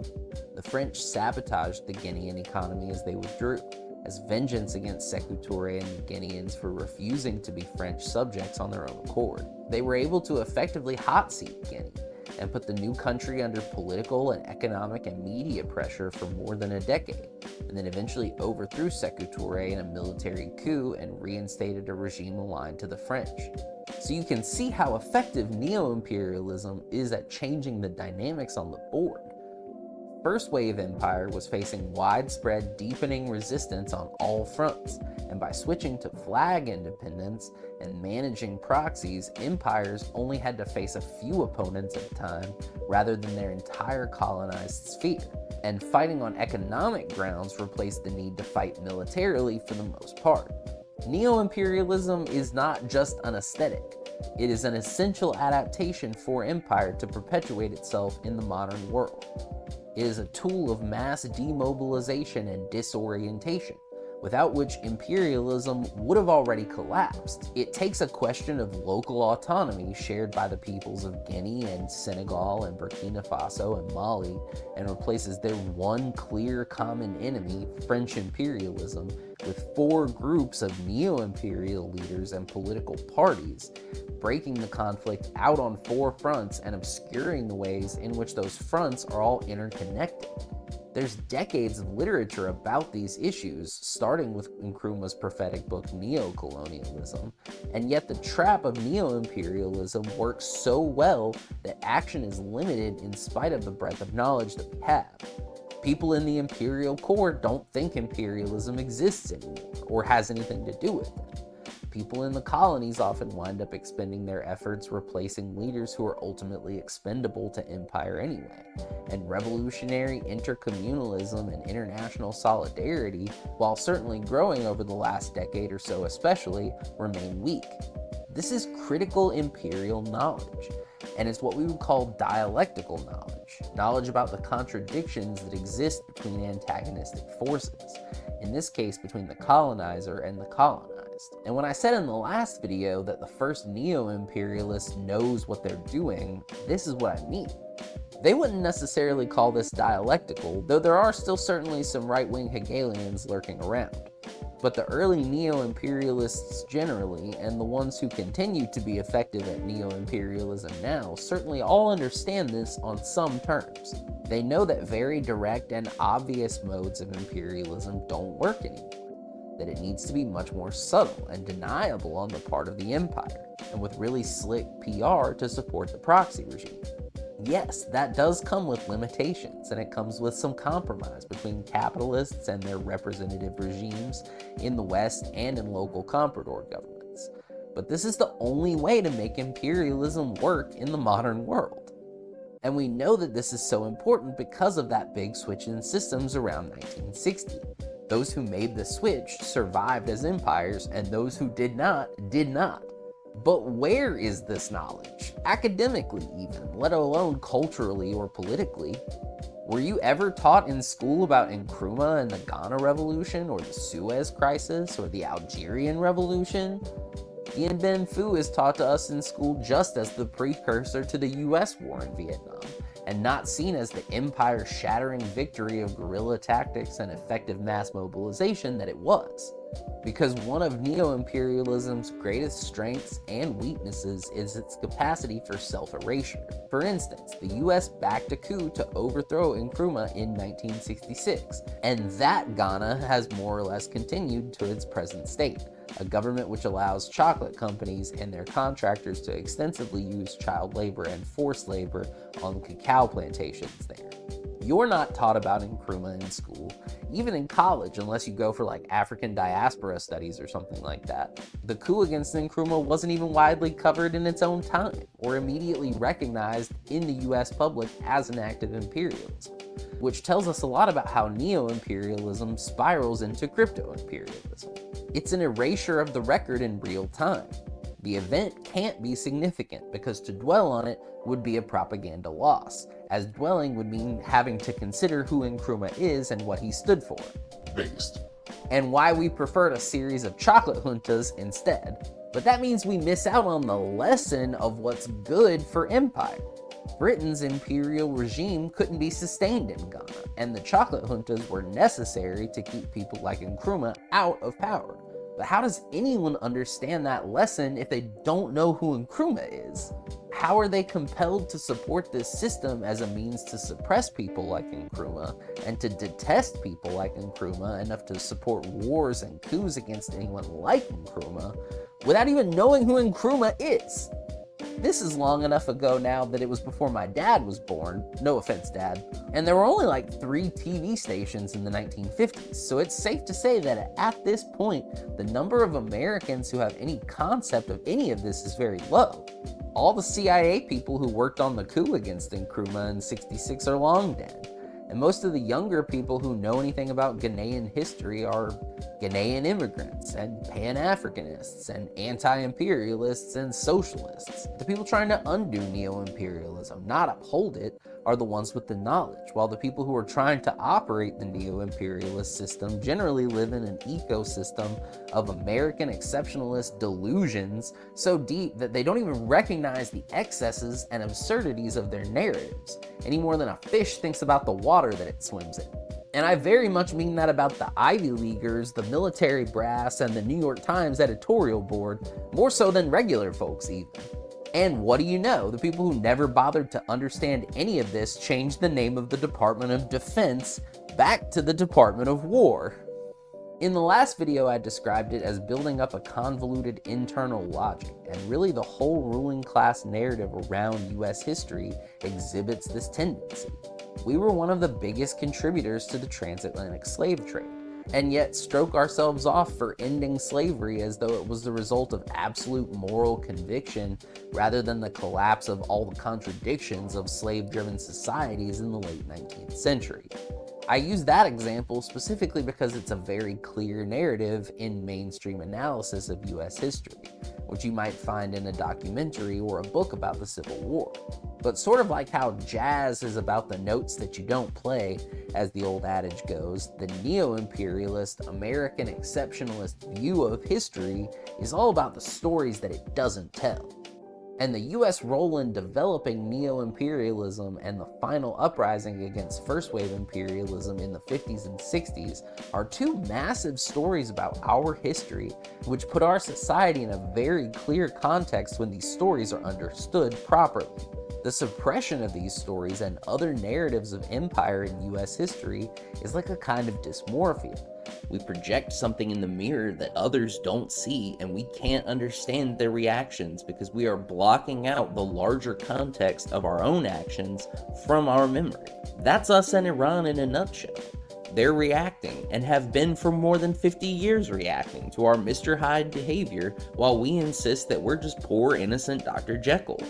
The French sabotaged the Guinean economy as they withdrew, as vengeance against Sékou Touré and the Guineans for refusing to be French subjects on their own accord. They were able to effectively hot seat Guinea and put the new country under political and economic and media pressure for more than a decade, and then eventually overthrew Sékou Touré in a military coup and reinstated a regime aligned to the French. So you can see how effective neo-imperialism is at changing the dynamics on the board. First wave empire was facing widespread, deepening resistance on all fronts, and by switching to flag independence and managing proxies, empires only had to face a few opponents at a time rather than their entire colonized sphere. And fighting on economic grounds replaced the need to fight militarily for the most part. Neo-imperialism is not just an aesthetic. It is an essential adaptation for empire to perpetuate itself in the modern world. It is a tool of mass demobilization and disorientation, without which imperialism would have already collapsed. It takes a question of local autonomy shared by the peoples of Guinea and Senegal and Burkina Faso and Mali and replaces their one clear common enemy, French imperialism, with four groups of neo-imperial leaders and political parties, breaking the conflict out on four fronts and obscuring the ways in which those fronts are all interconnected. There's decades of literature about these issues, starting with Nkrumah's prophetic book Neo-Colonialism, and yet the trap of neo-imperialism works so well that action is limited in spite of the breadth of knowledge that we have. People in the imperial core don't think imperialism exists anymore or has anything to do with it. People in the colonies often wind up expending their efforts replacing leaders who are ultimately expendable to empire anyway, and revolutionary intercommunalism and international solidarity, while certainly growing over the last decade or so especially, remain weak. This is critical imperial knowledge, and it's what we would call dialectical knowledge about the contradictions that exist between antagonistic forces, in this case between the colonizer and the colonized. And when I said in the last video that the first neo-imperialist knows what they're doing, this is what I mean. They wouldn't necessarily call this dialectical, though there are still certainly some right-wing Hegelians lurking around. But the early neo-imperialists generally, and the ones who continue to be effective at neo-imperialism now, certainly all understand this on some terms. They know that very direct and obvious modes of imperialism don't work anymore, that it needs to be much more subtle and deniable on the part of the empire, and with really slick PR to support the proxy regime. Yes, that does come with limitations, and it comes with some compromise between capitalists and their representative regimes in the West and in local comprador governments. But this is the only way to make imperialism work in the modern world. And we know that this is so important because of that big switch in systems around 1960. Those who made the switch survived as empires, and those who did not, did not. But where is this knowledge? Academically even, let alone culturally or politically. Were you ever taught in school about Nkrumah and the Ghana Revolution, or the Suez Crisis, or the Algerian Revolution? Dien Bien Phu is taught to us in school just as the precursor to the US war in Vietnam, and not seen as the empire-shattering victory of guerrilla tactics and effective mass mobilization that it was. Because one of neo-imperialism's greatest strengths and weaknesses is its capacity for self-erasure. For instance, the US backed a coup to overthrow Nkrumah in 1966, and that Ghana has more or less continued to its present state. a government which allows chocolate companies and their contractors to extensively use child labor and forced labor on cacao plantations there. You're not taught about Nkrumah in school, even in college, unless you go for like African diaspora studies or something like that. The coup against Nkrumah wasn't even widely covered in its own time, or immediately recognized in the US public as an act of imperialism, which tells us a lot about how neo-imperialism spirals into crypto-imperialism. It's an erasure of the record in real time. The event can't be significant because to dwell on it would be a propaganda loss, as dwelling would mean having to consider who Nkrumah is and what he stood for. Based. And why we preferred a series of chocolate juntas instead. But that means we miss out on the lesson of what's good for empire. Britain's imperial regime couldn't be sustained in Ghana, and the chocolate juntas were necessary to keep people like Nkrumah out of power. But how does anyone understand that lesson if they don't know who Nkrumah is? How are they compelled to support this system as a means to suppress people like Nkrumah and to detest people like Nkrumah enough to support wars and coups against anyone like Nkrumah without even knowing who Nkrumah is? This is long enough ago now that it was before my dad was born. No offense, Dad. And there were only like 3 TV stations in the 1950s, so it's safe to say that at this point, the number of Americans who have any concept of any of this is very low. All the CIA people who worked on the coup against Nkrumah in '66 are long dead. And most of the younger people who know anything about Ghanaian history are Ghanaian immigrants and Pan-Africanists and anti-imperialists and socialists. The people trying to undo neo-imperialism, not uphold it, are the ones with the knowledge, while the people who are trying to operate the neo-imperialist system generally live in an ecosystem of American exceptionalist delusions so deep that they don't even recognize the excesses and absurdities of their narratives, any more than a fish thinks about the water that it swims in. And I very much mean that about the Ivy Leaguers, the military brass, and the New York Times editorial board, more so than regular folks even. And what do you know? The people who never bothered to understand any of this changed the name of the Department of Defense back to the Department of War. In the last video, I described it as building up a convoluted internal logic, and really the whole ruling class narrative around US history exhibits this tendency. We were one of the biggest contributors to the transatlantic slave trade, and yet stroke ourselves off for ending slavery as though it was the result of absolute moral conviction rather than the collapse of all the contradictions of slave-driven societies in the late 19th century. I use that example specifically because it's a very clear narrative in mainstream analysis of US history, which you might find in a documentary or a book about the Civil War. But sort of like how jazz is about the notes that you don't play, as the old adage goes, the neo-imperialist, American exceptionalist view of history is all about the stories that it doesn't tell. And the US role in developing neo-imperialism and the final uprising against first-wave imperialism in the 50s and 60s are 2 massive stories about our history, which put our society in a very clear context when these stories are understood properly. The suppression of these stories and other narratives of empire in US history is like a kind of dysmorphia. We project something in the mirror that others don't see, and we can't understand their reactions because we are blocking out the larger context of our own actions from our memory. That's us and Iran in a nutshell. They're reacting, and have been for more than 50 years reacting, to our Mr. Hyde behavior, while we insist that we're just poor, innocent Dr. Jekyll.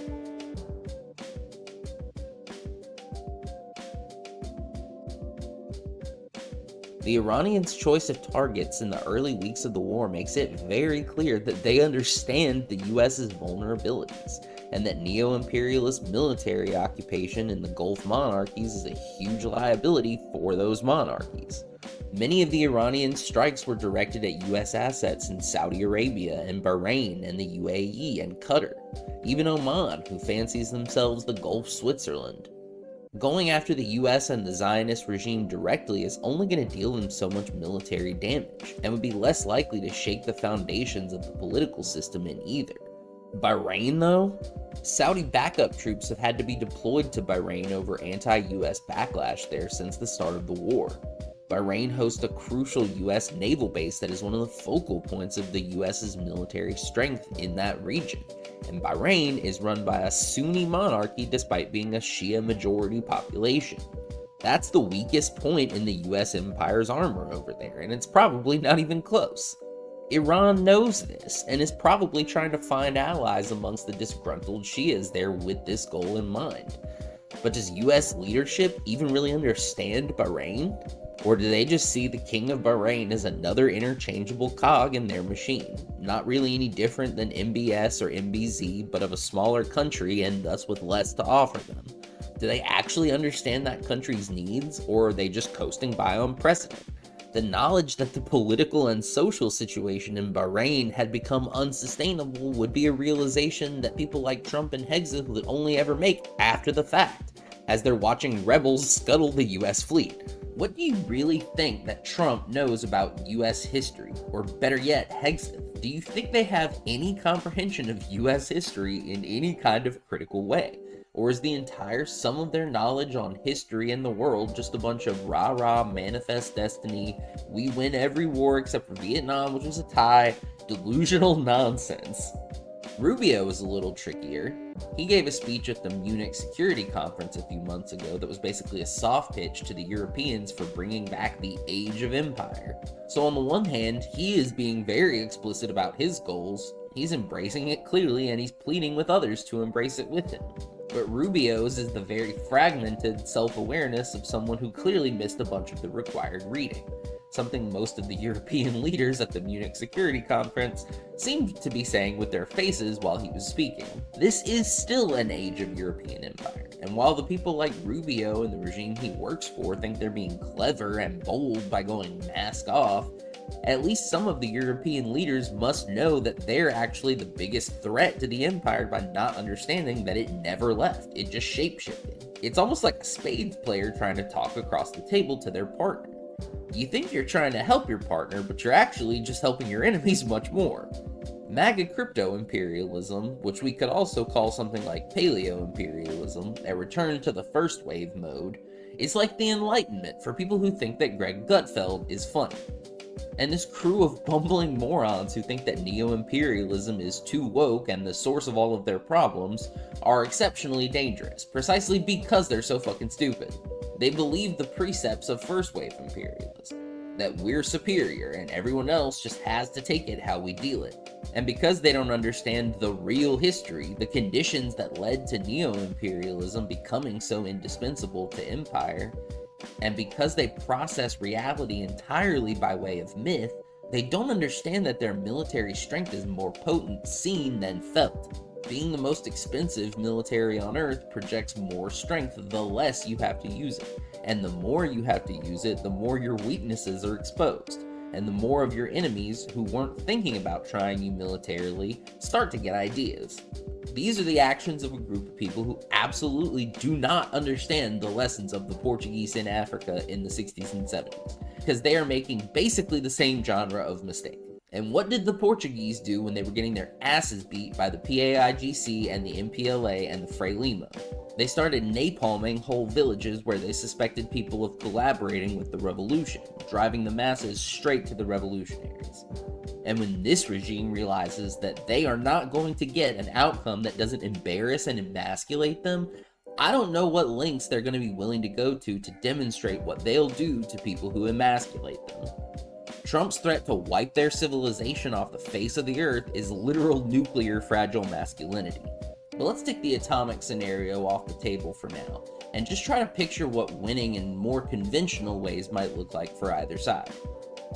The Iranians' choice of targets in the early weeks of the war makes it very clear that they understand the US's vulnerabilities, and that neo-imperialist military occupation in the Gulf monarchies is a huge liability for those monarchies. Many of the Iranian strikes were directed at US assets in Saudi Arabia and Bahrain and the UAE and Qatar, even Oman, who fancies themselves the Gulf Switzerland. Going after the US and the Zionist regime directly is only going to deal them so much military damage, and would be less likely to shake the foundations of the political system in either. Bahrain, though? Saudi backup troops have had to be deployed to Bahrain over anti-US backlash there since the start of the war. Bahrain hosts a crucial US naval base that is one of the focal points of the US's military strength in that region. And Bahrain is run by a Sunni monarchy despite being a Shia majority population. That's the weakest point in the US empire's armor over there, and it's probably not even close. Iran knows this, and is probably trying to find allies amongst the disgruntled Shias there with this goal in mind. But does US leadership even really understand Bahrain? Or do they just see the King of Bahrain as another interchangeable cog in their machine? Not really any different than MBS or MBZ, but of a smaller country and thus with less to offer them. Do they actually understand that country's needs, or are they just coasting by on precedent? The knowledge that the political and social situation in Bahrain had become unsustainable would be a realization that people like Trump and Hegseth would only ever make after the fact, as they're watching rebels scuttle the US fleet. What do you really think that Trump knows about US history? Or better yet, Hegseth? Do you think they have any comprehension of US history in any kind of critical way? Or is the entire sum of their knowledge on history and the world just a bunch of rah-rah manifest destiny, we win every war except for Vietnam, which was a tie, delusional nonsense? Rubio was a little trickier. He gave a speech at the Munich Security Conference a few months ago that was basically a soft pitch to the Europeans for bringing back the age of empire. So on the one hand, he is being very explicit about his goals, he's embracing it clearly, and he's pleading with others to embrace it with him. But Rubio's is the very fragmented self-awareness of someone who clearly missed a bunch of the required reading, something most of the European leaders at the Munich Security Conference seemed to be saying with their faces while he was speaking. This is still an age of European empire, and while the people like Rubio and the regime he works for think they're being clever and bold by going mask off, at least some of the European leaders must know that they're actually the biggest threat to the empire by not understanding that it never left, it just shapeshifted. It's almost like a spades player trying to talk across the table to their partner. You think you're trying to help your partner, but you're actually just helping your enemies much more. MAGA crypto imperialism, which we could also call something like paleo imperialism, a return to the first wave mode, is like the Enlightenment for people who think that Greg Gutfeld is funny. And this crew of bumbling morons who think that neo-imperialism is too woke and the source of all of their problems are exceptionally dangerous, precisely because they're so fucking stupid. They believe the precepts of first wave imperialism, that we're superior and everyone else just has to take it how we deal it. And because they don't understand the real history, the conditions that led to neo-imperialism becoming so indispensable to empire, and because they process reality entirely by way of myth, they don't understand that their military strength is more potent seen than felt. Being the most expensive military on Earth projects more strength the less you have to use it. And the more you have to use it, the more your weaknesses are exposed. And the more of your enemies who weren't thinking about trying you militarily start to get ideas. These are the actions of a group of people who absolutely do not understand the lessons of the Portuguese in Africa in the 60s and 70s, because they are making basically the same genre of mistake. And what did the Portuguese do when they were getting their asses beat by the PAIGC and the MPLA and the Frelimo? They started napalming whole villages where they suspected people of collaborating with the revolution, driving the masses straight to the revolutionaries. And when this regime realizes that they are not going to get an outcome that doesn't embarrass and emasculate them, I don't know what lengths they're going to be willing to go to demonstrate what they'll do to people who emasculate them. Trump's threat to wipe their civilization off the face of the earth is literal nuclear fragile masculinity. But let's take the atomic scenario off the table for now, and just try to picture what winning in more conventional ways might look like for either side.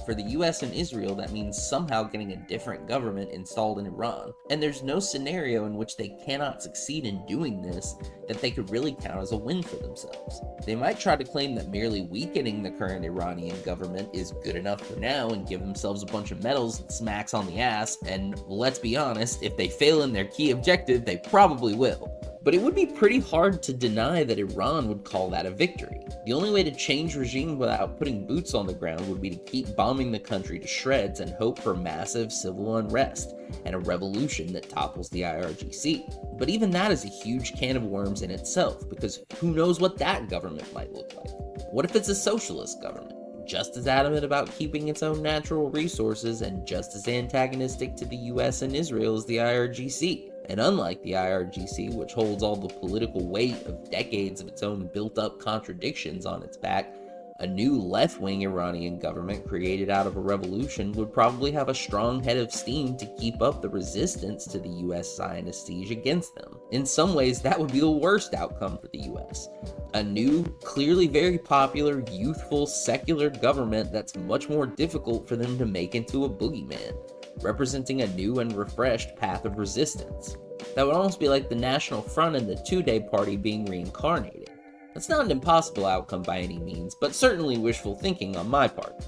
For the US and Israel, that means somehow getting a different government installed in Iran, and there's no scenario in which they cannot succeed in doing this that they could really count as a win for themselves. They might try to claim that merely weakening the current Iranian government is good enough for now and give themselves a bunch of medals and smacks on the ass, and let's be honest, if they fail in their key objective, they probably will. But it would be pretty hard to deny that Iran would call that a victory. The only way to change regime without putting boots on the ground would be to keep bombing the country to shreds and hope for massive civil unrest and a revolution that topples the IRGC. But even that is a huge can of worms in itself, because who knows what that government might look like? What if it's a socialist government? just as adamant about keeping its own natural resources and just as antagonistic to the US and Israel as the IRGC. And unlike the IRGC, which holds all the political weight of decades of its own built-up contradictions on its back, a new left-wing Iranian government created out of a revolution would probably have a strong head of steam to keep up the resistance to the US Zionist siege against them. In some ways, that would be the worst outcome for the US. A new, clearly very popular, youthful, secular government that's much more difficult for them to make into a boogeyman, representing a new and refreshed path of resistance. That would almost be like the National Front and the Two-Day Party being reincarnated. That's not an impossible outcome by any means, but certainly wishful thinking on my part.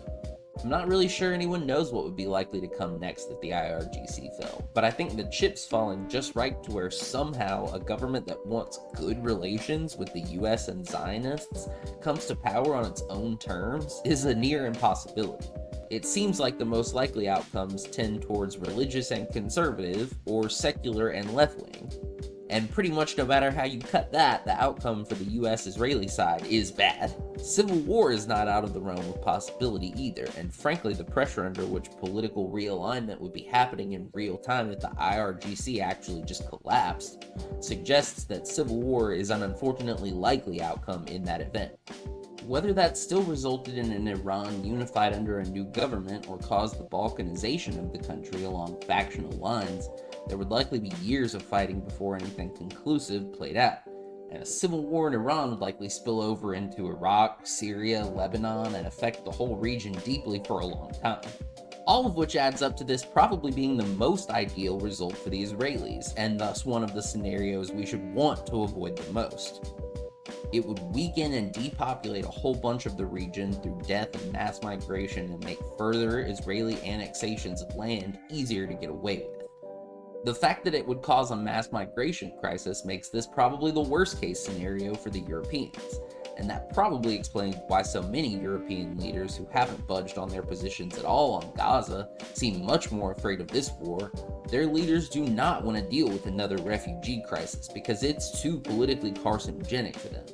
I'm not really sure anyone knows what would be likely to come next if the IRGC fell, but I think the chip's falling just right to where somehow a government that wants good relations with the US and Zionists comes to power on its own terms is a near impossibility. It seems like the most likely outcomes tend towards religious and conservative, or secular and left-wing. And pretty much no matter how you cut that, the outcome for the US-Israeli side is bad. Civil war is not out of the realm of possibility either, and frankly the pressure under which political realignment would be happening in real time if the IRGC actually just collapsed suggests that civil war is an unfortunately likely outcome in that event. Whether that still resulted in an Iran unified under a new government or caused the balkanization of the country along factional lines, there would likely be years of fighting before anything conclusive played out, and a civil war in Iran would likely spill over into Iraq, Syria, Lebanon, and affect the whole region deeply for a long time. All of which adds up to this probably being the most ideal result for the Israelis, and thus one of the scenarios we should want to avoid the most. It would weaken and depopulate a whole bunch of the region through death and mass migration and make further Israeli annexations of land easier to get away with. The fact that it would cause a mass migration crisis makes this probably the worst case scenario for the Europeans, and that probably explains why so many European leaders who haven't budged on their positions at all on Gaza seem much more afraid of this war. Their leaders do not want to deal with another refugee crisis because it's too politically carcinogenic for them.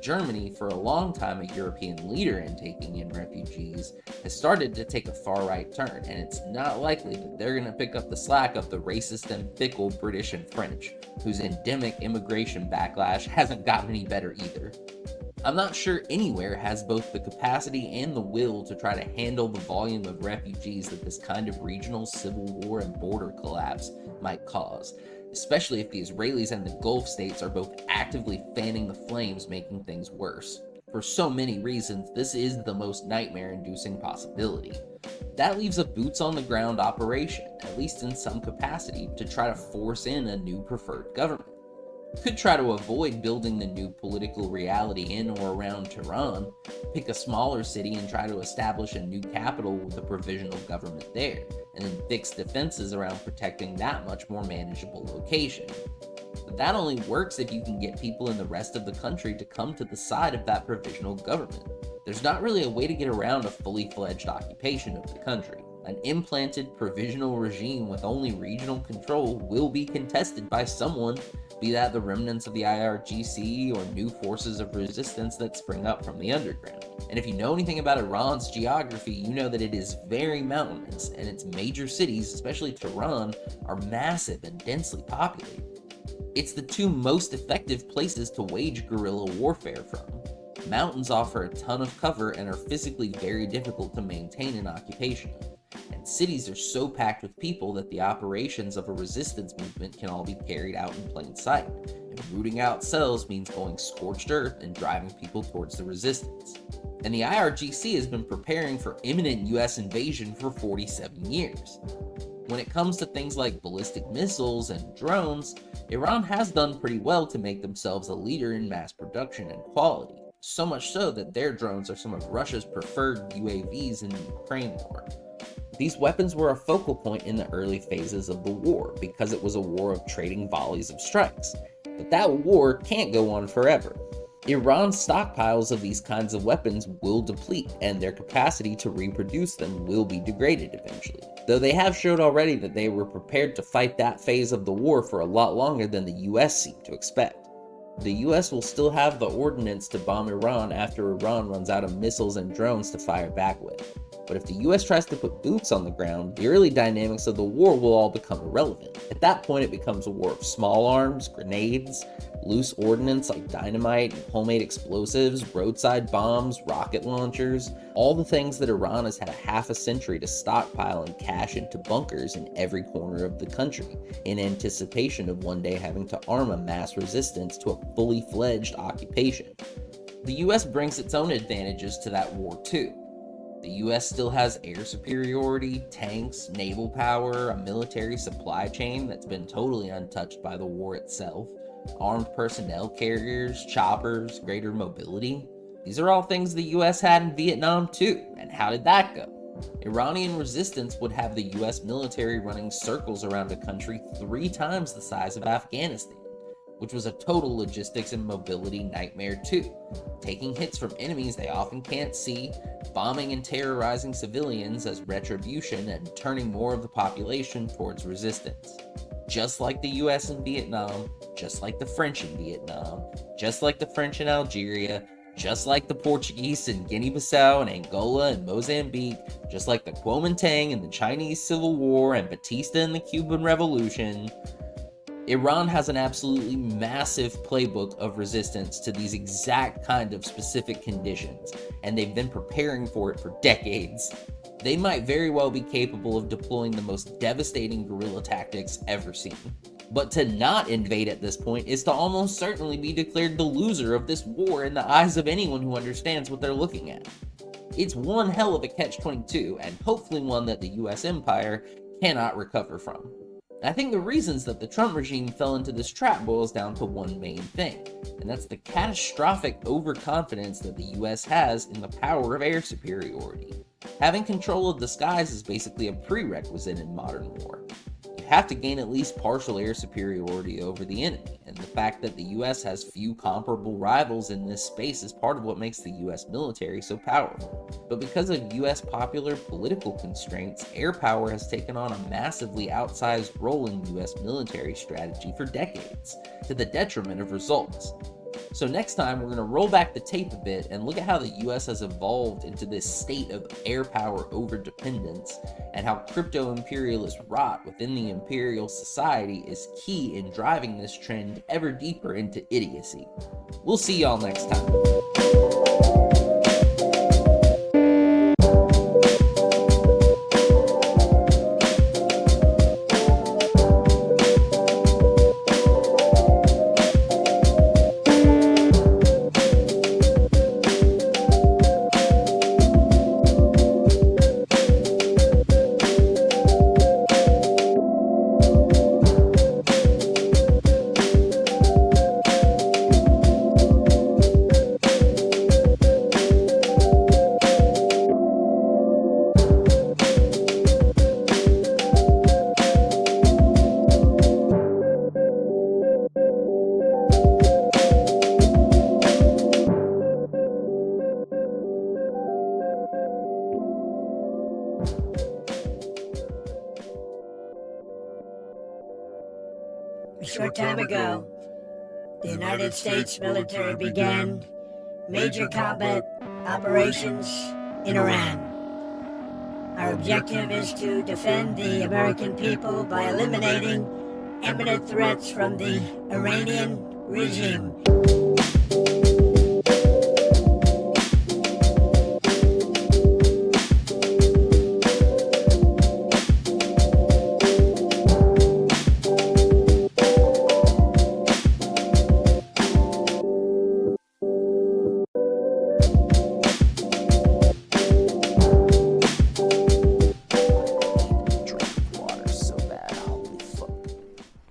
Germany, for a long time a European leader in taking in refugees, has started to take a far-right turn, and it's not likely that they're going to pick up the slack of the racist and fickle British and French, whose endemic immigration backlash hasn't gotten any better either. I'm not sure anywhere has both the capacity and the will to try to handle the volume of refugees that this kind of regional civil war and border collapse might cause, especially if the Israelis and the Gulf states are both actively fanning the flames, making things worse. For so many reasons, this is the most nightmare-inducing possibility. That leaves a boots-on-the-ground operation, at least in some capacity, to try to force in a new preferred government. Could try to avoid building the new political reality in or around Tehran, pick a smaller city and try to establish a new capital with a provisional government there, and then fix defenses around protecting that much more manageable location. But that only works if you can get people in the rest of the country to come to the side of that provisional government. There's not really a way to get around a fully fledged occupation of the country. An implanted provisional regime with only regional control will be contested by someone, be that the remnants of the IRGC or new forces of resistance that spring up from the underground. And if you know anything about Iran's geography, you know that it is very mountainous, and its major cities, especially Tehran, are massive and densely populated. It's the two most effective places to wage guerrilla warfare from. Mountains offer a ton of cover and are physically very difficult to maintain an occupation of. And cities are so packed with people that the operations of a resistance movement can all be carried out in plain sight, and rooting out cells means going scorched earth and driving people towards the resistance. And the IRGC has been preparing for imminent US invasion for 47 years. When it comes to things like ballistic missiles and drones, Iran has done pretty well to make themselves a leader in mass production and quality, so much so that their drones are some of Russia's preferred UAVs in the Ukraine war. These weapons were a focal point in the early phases of the war because it was a war of trading volleys of strikes. But that war can't go on forever. Iran's stockpiles of these kinds of weapons will deplete, and their capacity to reproduce them will be degraded eventually. Though they have showed already that they were prepared to fight that phase of the war for a lot longer than the US seemed to expect. The US will still have the ordnance to bomb Iran after Iran runs out of missiles and drones to fire back with. But if the US tries to put boots on the ground, the early dynamics of the war will all become irrelevant. At that point, it becomes a war of small arms, grenades, loose ordnance like dynamite and homemade explosives, roadside bombs, rocket launchers, all the things that Iran has had a half a century to stockpile and cache into bunkers in every corner of the country, in anticipation of one day having to arm a mass resistance to a fully fledged occupation. The US brings its own advantages to that war too. The US still has air superiority, tanks, naval power, a military supply chain that's been totally untouched by the war itself, armed personnel carriers, choppers, greater mobility. These are all things the US had in Vietnam too, and how did that go? Iranian resistance would have the US military running circles around a country 3 times the size of Afghanistan, which was a total logistics and mobility nightmare too, taking hits from enemies they often can't see, bombing and terrorizing civilians as retribution, and turning more of the population towards resistance. Just like the US in Vietnam, just like the French in Vietnam, just like the French in Algeria, just like the Portuguese in Guinea-Bissau and Angola and Mozambique, just like the Kuomintang in the Chinese Civil War and Batista in the Cuban Revolution, Iran has an absolutely massive playbook of resistance to these exact kind of specific conditions, and they've been preparing for it for decades. They might very well be capable of deploying the most devastating guerrilla tactics ever seen. But to not invade at this point is to almost certainly be declared the loser of this war in the eyes of anyone who understands what they're looking at. It's one hell of a catch-22, and hopefully one that the US empire cannot recover from. I think the reasons that the Trump regime fell into this trap boils down to one main thing, and that's the catastrophic overconfidence that the US has in the power of air superiority. Having control of the skies is basically a prerequisite in modern war. You have to gain at least partial air superiority over the enemy, and the fact that the US has few comparable rivals in this space is part of what makes the US military so powerful. But because of US popular political constraints, air power has taken on a massively outsized role in US military strategy for decades, to the detriment of results. So next time, we're going to roll back the tape a bit and look at how the US has evolved into this state of air power overdependence, and how crypto-imperialist rot within the imperial society is key in driving this trend ever deeper into idiocy. We'll see y'all next time. A short time ago, the United States military began major combat operations in Iran. Our objective is to defend the American people by eliminating imminent threats from the Iranian regime.